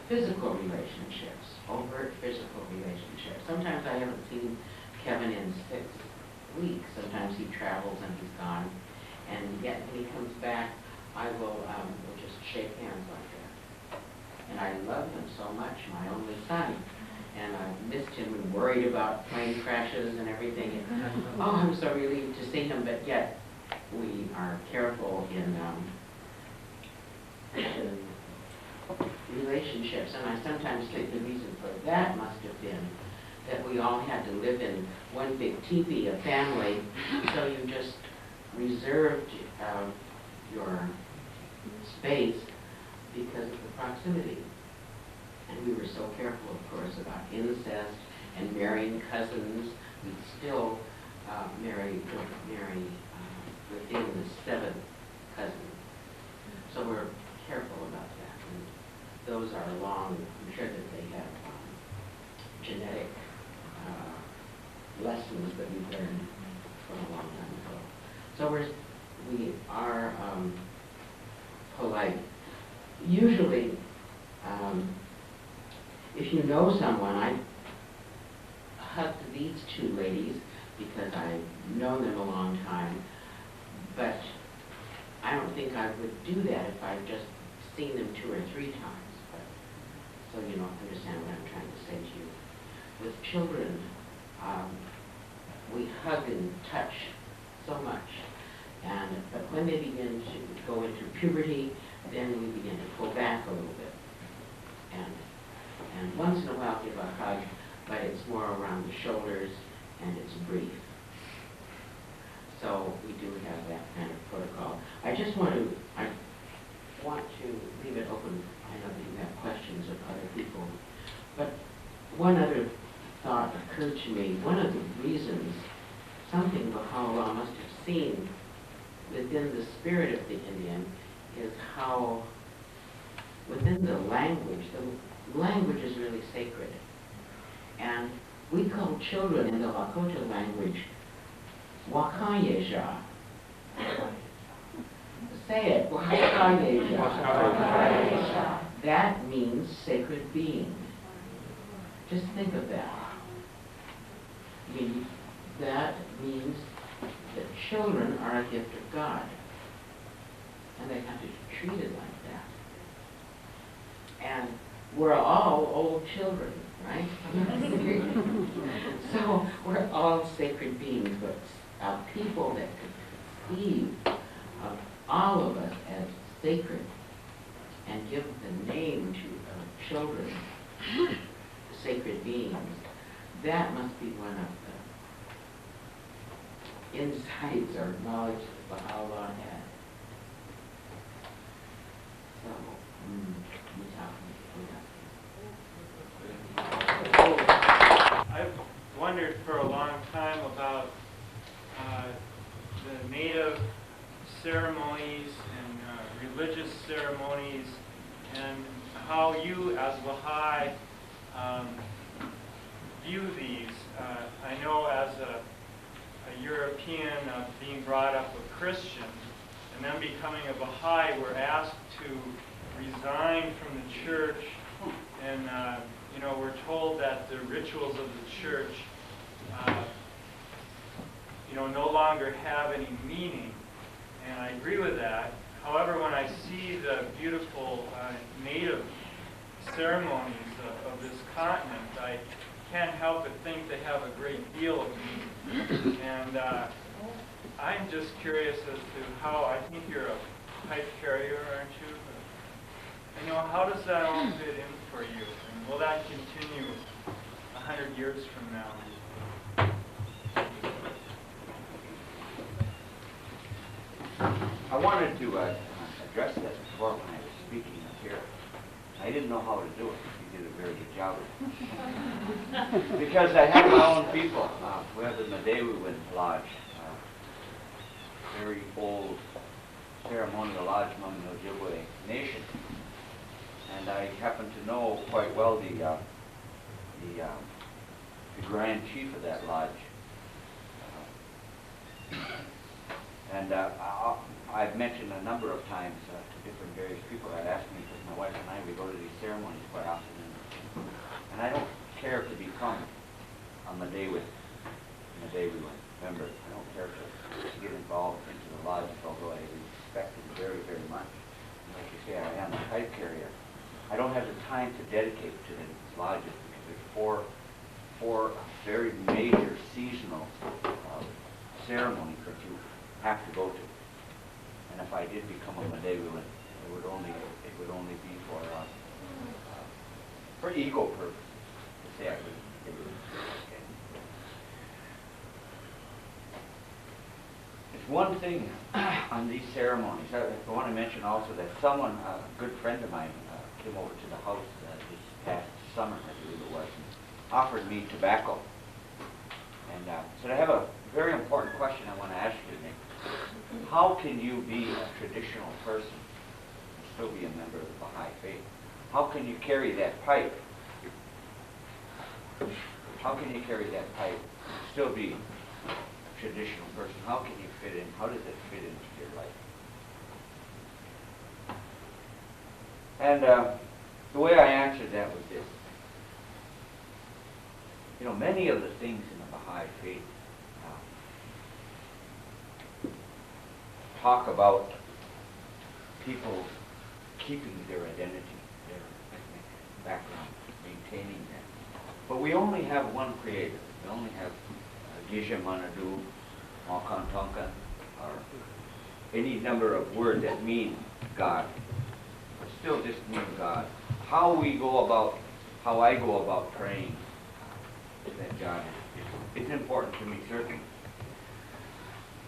physical relationships, overt physical relationships. Sometimes I haven't seen Kevin in 6 weeks. Sometimes he travels and he's gone, and yet when he comes back, I will we'll just shake hands like that. And I love him so much, my only son. And I missed him and worried about plane crashes and everything. And, oh, I'm so relieved to see him, but yet we are careful in relationships. And I sometimes think the reason for that must have been that we all had to live in one big teepee, a family, so you just reserved your space because of the proximity. And we were so careful, of course, about incest and marrying cousins. We'd still marry within the 7th cousin. So we're careful about that. And those are long, I'm sure that they have genetic lessons that we've learned from a long time ago. So we are polite. Usually, if you know someone, I hugged these 2 ladies because I've known them a long time, but I don't think I would do that if I've just seen them 2 or 3 times. But, so you don't understand what I'm trying to say to you. With children, we hug and touch so much, but when they begin to go into puberty, then we begin to pull back a little bit, and once in a while give a hug, but it's more around the shoulders and it's brief. So we do have that kind of protocol. I want to leave it open. I know that you have questions of other people, but one other thought occurred to me. One of the reasons something Baha'u'llah must have seen within the spirit of the Indian is how within the language is really sacred. And we call children in the Lakota language Wakayeja. Say it, Wakayeja. That means sacred being. Just think of that. I mean, that means that children are a gift of God. And they have to be treated like that. And we're all old children, right? So we're all sacred beings, but people that could conceive of all of us as sacred and give the name to children, sacred beings, that must be one of the insights or knowledge that Baha'u'llah had. So, I've wondered for a long time about the native ceremonies and religious ceremonies and how you as Baha'i view these. I know as a European being brought up a Christian and then becoming a Baha'i, we're asked to resign from the church, and we're told that the rituals of the church no longer have any meaning, and I agree with that. However, when I see the beautiful native ceremonies of this continent, I can't help but think they have a great deal of meaning. And I'm just curious as to how, I think you're a pipe carrier, aren't you? How does that all fit in for you? And will that continue 100 years from now? I wanted to address that before when I was speaking up here. I I didn't know how to do it. He did a very good job of it. Because I have my own people. We have the Madewin Lodge, very old ceremonial lodge among the Ojibwe Nation. And I happen to know quite well the Grand Chief of that lodge. I've mentioned a number of times to different various people that ask me, because my wife and I, we go to these ceremonies quite often, and I don't care to become a Madewin member. I don't care to get involved into the lodge, although I respect it very, very much. And like you say, I am a pipe carrier. I don't have the time to dedicate to the lodges because there's four very major seasonal ceremonies that you have to go to. And if I did become a Madewin, it would only be for ego purposes. To say I would. It's one thing on these ceremonies. I want to mention also that someone, a good friend of mine, came over to the house this past summer, I believe it was, and offered me tobacco. And so I have a very important question I want to ask you, Nick. How can you be a traditional person and still be a member of the Baha'i faith? How can you carry that pipe? How can you carry that pipe and still be a traditional person? How can you fit in? How does it fit into your life? And the way I answered that was this. You know, many of the things in the Baha'i faith talk about people keeping their identity, their ethnic background, maintaining that. But we only have one creator. We only have Gisha Manadu, Makan Tonkan, or any number of words that mean God. But still just mean God. How I go about praying that God is important to me, certainly.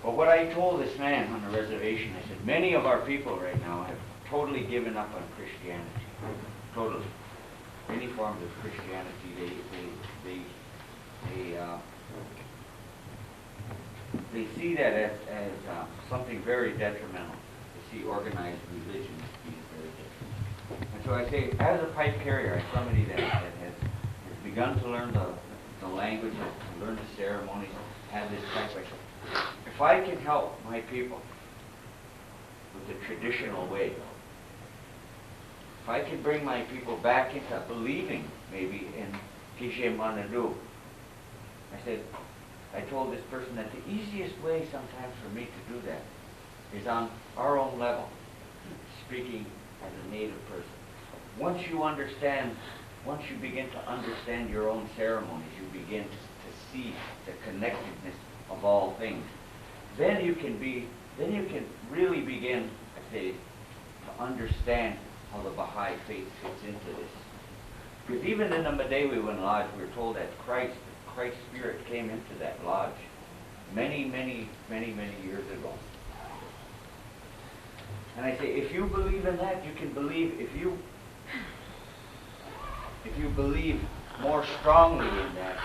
But what I told this man on the reservation, I said, many of our people right now have totally given up on Christianity. Totally. Any forms of Christianity, they see that as something very detrimental. They see organized religion as being very detrimental. And so I say, as a pipe carrier, as somebody that has begun to learn the language, to learn the ceremonies, have this pipe, I say, if I can help my people with the traditional way, if I can bring my people back into believing maybe in Kishe Manadu, I told this person that the easiest way sometimes for me to do that is on our own level, speaking as a native person. Once you begin to understand your own ceremonies, you begin to see the connectedness of all things. Then you can really begin, I say, to understand how the Baha'i faith fits into this. Because even in the Madewin Lodge, we're told that Christ's Spirit came into that lodge many years ago. And I say, if you believe in that, you can believe, if you believe more strongly in that,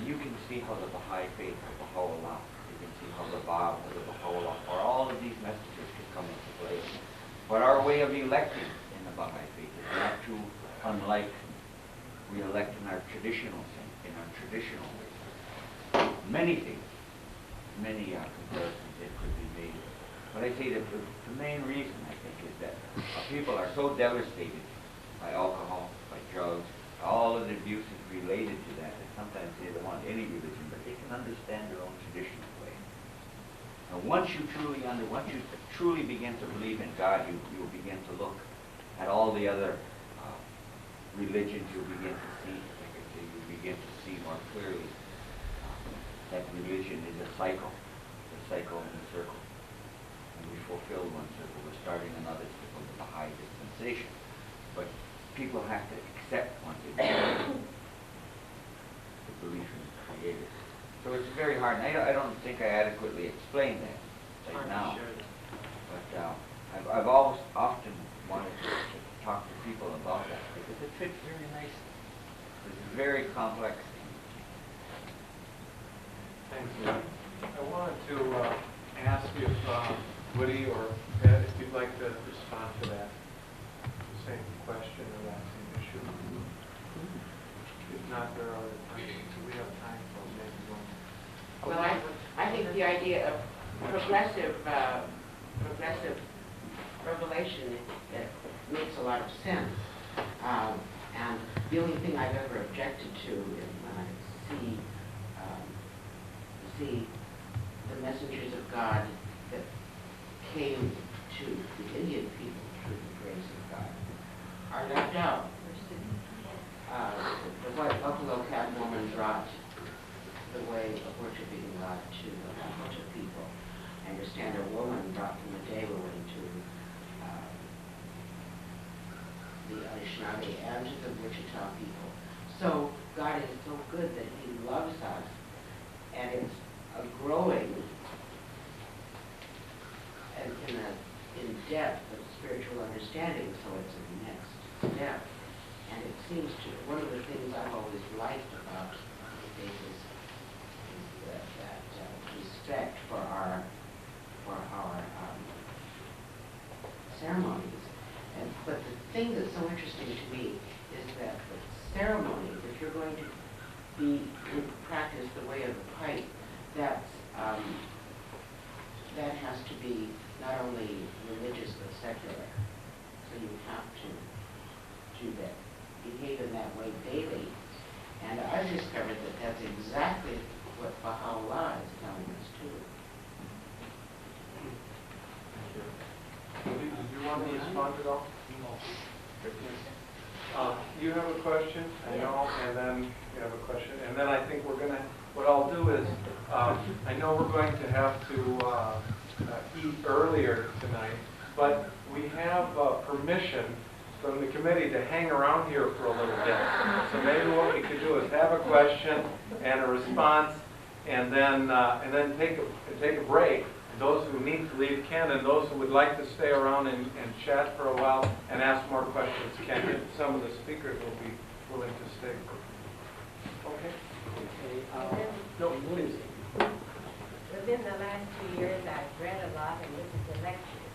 you can see how the Baha'i faith, the Baha'u'llah, you can see how the Bab, the Baha'u'llah, or all of these messages can come into play. But our way of electing in the Baha'i faith is not too unlike we elect in our traditional sense, in our traditional way. Many things, many comparisons that could be made. But I say that the main reason, I think, is that people are so devastated by alcohol, by drugs, all of the abuses related to that sometimes they don't want any religion, but they can understand their own traditional way. Now, once you truly begin to believe in God, you will begin to look at all the other religions. You'll begin to see, like I say, you begin to see more clearly that religion is a cycle in a circle. And we fulfill one circle, we're starting another circle, the Baha'i dispensation. But people have to accept once again the belief in the Creator. So it's very hard. And I don't think I adequately explained that right now. But I've always often wanted to talk to people fit very nicely. It's a very complex thing. Thanks. I wanted to ask if Woody or Ed, if you'd like to respond to that same question or that same issue. If not, there are other times. Do we have time for maybe one? Well, I think the idea of progressive revelation that makes a lot of sense. And the only thing I've ever objected to is when I see the messengers of God that came to the Indian people through the grace of God are left out. The white buffalo cat woman brought the way of worshiping God to the Lakota people. I understand a woman brought the Medeva way to the Anishinaabe and to the Wichita people. So God is so good that He loves us, and it's a growing and in depth of spiritual understanding. So it's a next step, and it seems to one of the things I've always liked about the faith is that respect for our ceremonies. But the thing that's so interesting to me is that the ceremonies, if you're going to practice the way of the pipe, that has to be not only religious but secular. So you have to do that, behave in that way daily. And I've discovered that that's exactly what Baha'u'llah is telling us too. Did you want to respond at all? You have a question, I know, and then you have a question, and then I think what I'll do is, I know we're going to have to eat earlier tonight, but we have permission from the committee to hang around here for a little bit. So maybe what we could do is have a question and a response, and then take a break. Those who need to leave can, and those who would like to stay around and chat for a while and ask more questions can. Some of the speakers will be willing to stay. Okay? No, please. Within the last 2 years, I've read a lot and listened to lectures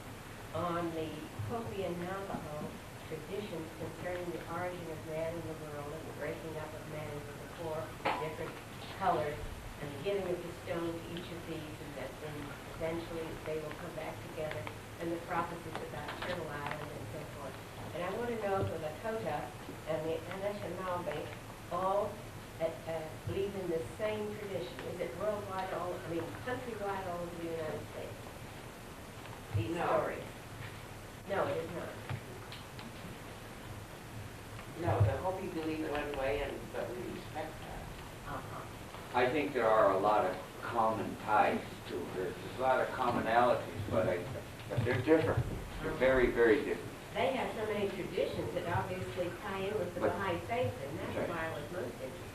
on the Hopi and Navajo traditions concerning the origin of man in the world and the breaking up of man into the four different colors and the giving of the stone to each of these, and that then eventually they will come back together, and the prophecies about Turtle Island and so forth. And I want to know if the Lakota and the Anishinaabe all believe in the same tradition. Is it worldwide, countrywide all over the United States? These stories? No, it is not. No, the Hopi believe one way, but we respect that. I think there are a lot of common ties to it. There's a lot of commonalities, but they're different. They're very, very different. They have so many traditions that obviously tie in with the Baha'i faith, and that's why I was most interested.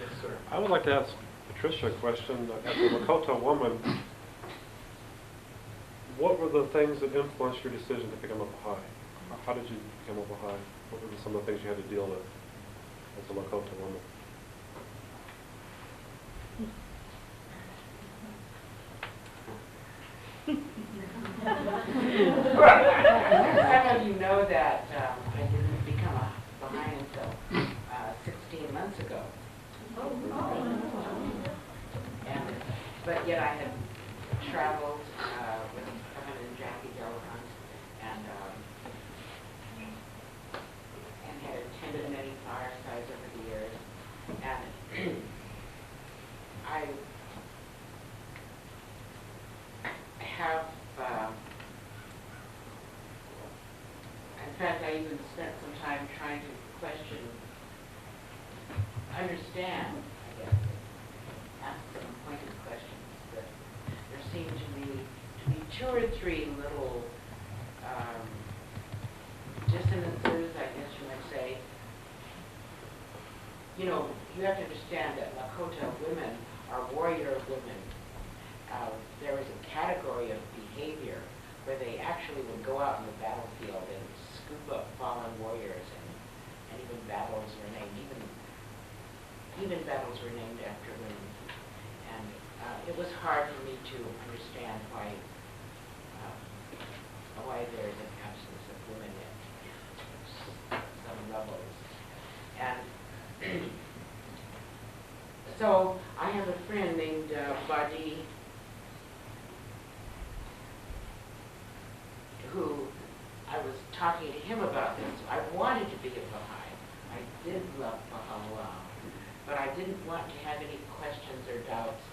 Yes, sir. I would like to ask Patricia a question. As a Lakota woman, what were the things that influenced your decision to become a Baha'i? How did you become a Baha'i? What were some of the things you had to deal with as a Lakota woman? Some of you know that I didn't become a Baha'i until 16 months ago. But yet I had traveled with Kevin and Jackie Delahunt and had attended many firesides over the years. And I have, in fact, I even spent some time trying to understand, I guess, ask some pointed questions, but there seemed to be 2 or 3 little dissonances, I guess you might say. You know, you have to understand that Lakota women are warrior women. There is a category of behavior where they actually would go out in the battlefield and scoop up it was hard for me to understand why there's an absence of women at some levels. And so I have a friend named Baha'i who I was talking to him about this. I wanted to be a Baha'i. I did love Baha'u'llah, but I didn't want to have any questions or doubts.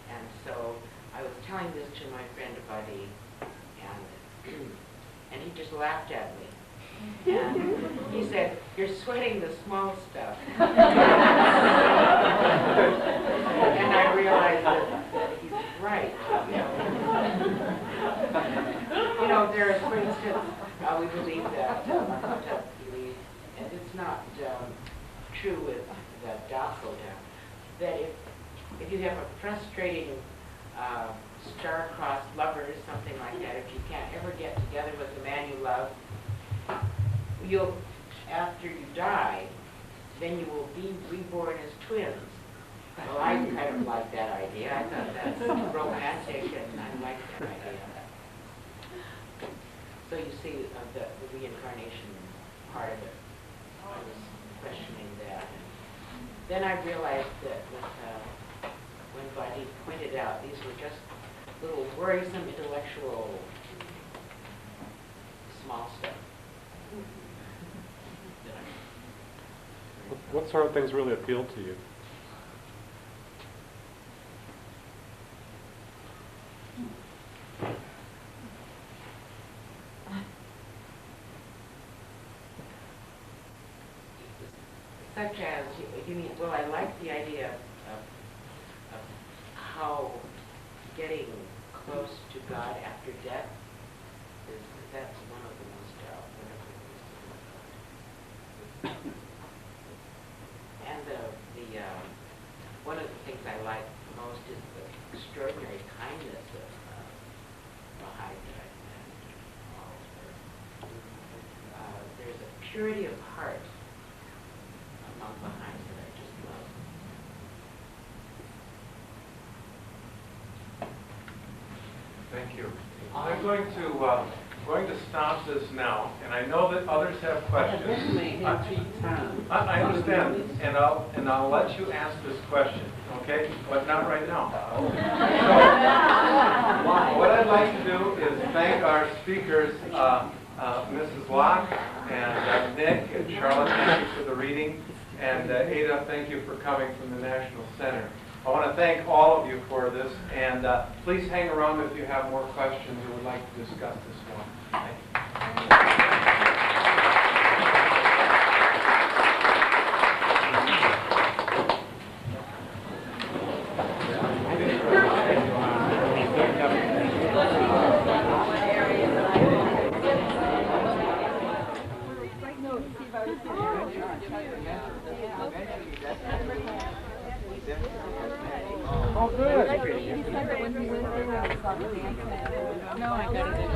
And so I was telling this to my friend Baha'i, and he just laughed at me. And he said, "You're sweating the small stuff." And I realized that he's right. You know, there's, for instance, we believe that, and it's not true with the docile, that if you have a frustrating star-crossed lover or something like that, if you can't ever get together with the man you love, you'll, after you die, then you will be reborn as twins. Well, I kind of like that idea. I thought that's romantic, and I like that idea. So you see the reincarnation part of it. I was questioning that. And then I realized that when Baha'i pointed out these were just little worrisome intellectual small stuff. What sort of things really appeal to you? Such as, you mean, well, I like the idea of how getting close to God after death that's one of the most wonderful things to do. And one of the things I like most is the extraordinary kindness of Baha'i that I've met. There's a purity of heart among Baha'is that I just love. Thank you. I'm going to stop this now, and I know that others have questions. I understand, and I'll let you ask this question, okay? But not right now. So, what I'd like to do is thank our speakers, Mrs. Locke and Nick and Charlotte. Thank you for the reading, and Ada, thank you for coming from the National Center. I want to thank all of you for this, and please hang around if you have more questions or would like to discuss this one. Thank you. Oh, good. No, I got it.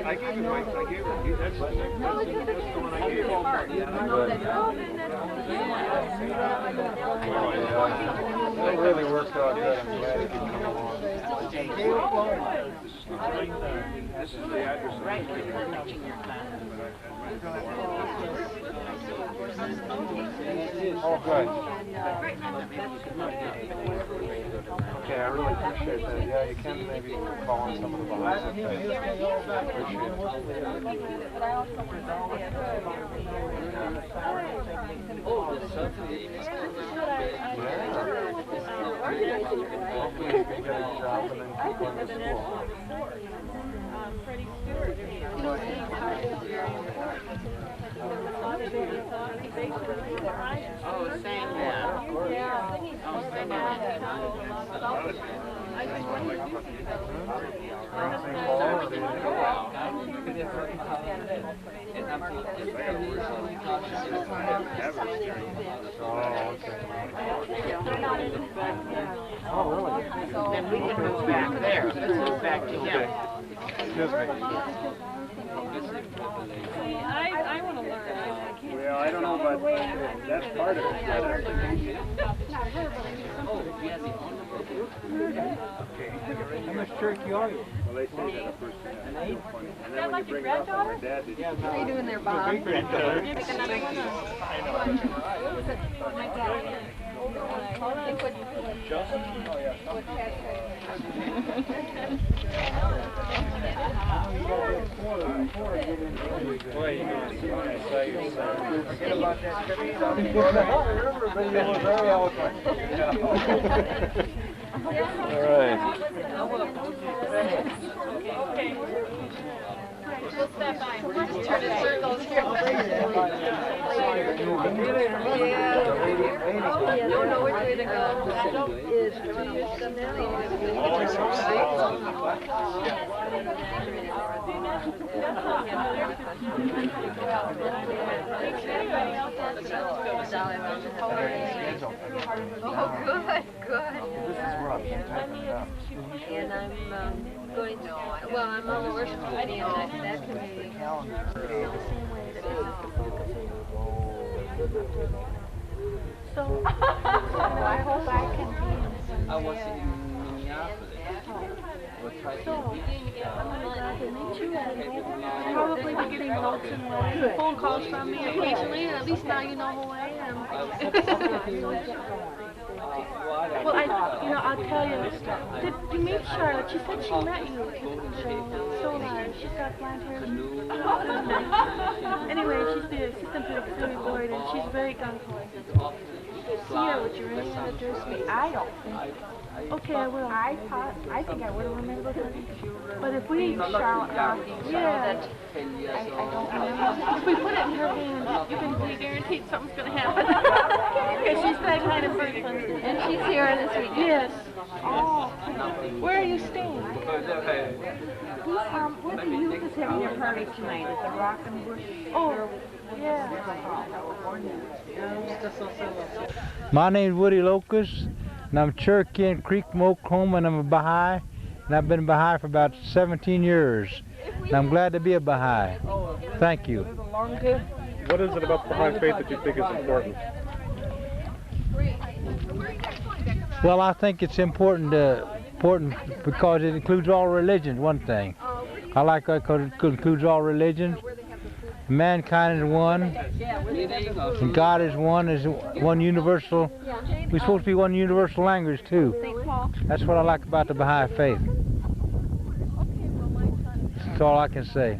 I gave him that's the one I gave him. That really worked out good. I'm glad it could come along. This is the address. Right where you're reaching your class. Oh, good. Okay, I really appreciate that. Yeah, you can maybe call on some of the Baha'is. Appreciate Hopefully you can get a job and then keep going to school. Freddie Stewart. Oh, saying that. Oh, saying that. Oh, really? Then we can move back there. Let's move back to him. Excuse me. I want to learn. Well, I don't know about that's part of it. How much turkey are you? Well, they say that the first thing that's so funny. And then when like you your bring it up, granddaughter? my dad did. Yeah, What are you doing there, Bob? great-granddaughter. My dad. Boy, you know, I saw your son. Forget about that turkey. But you look very eloquent. All right. Okay. We'll step by. We're just turning circles here. Don't know which way to go. Is to use the Oh, good, good. This is where I'm typing it up. And I'm going to, well, I'm on the worst committee, and that committee. So I hope I can be. I was in Minneapolis. Probably be getting notes and letters, phone calls from me occasionally, and at least now you know who I am. Well, I'll tell you. Did you meet Charlotte? She said she met you. So nice. She's got blonde hair. Anyway, she's the assistant to the Philly Boyd, and she's very gung-ho. See her, would you really introduce me? I don't think. Okay, I will. I think I would have remembered her. But if we Charlotte, yeah. I don't remember. If we put it in her hand, you can be guaranteed something's going to happen. Because she's that kind of person. And she's here this weekend. Yes. Oh. Where are you staying? What the youth is having their party tonight at the Rock and Bush. Oh, yeah. My name's Woody Locust, and I'm Cherokee in Creek, Oklahoma, and I'm a Baha'i, and I've been a Baha'i for about 17 years, and I'm glad to be a Baha'i. Thank you. What is it about the Baha'i faith that you think is important? Well, I think it's important because it includes all religions, one thing. I like that because it includes all religions. Mankind is one, and God is one universal. We're supposed to be one universal language too. That's what I like about the Baha'i faith. That's all I can say.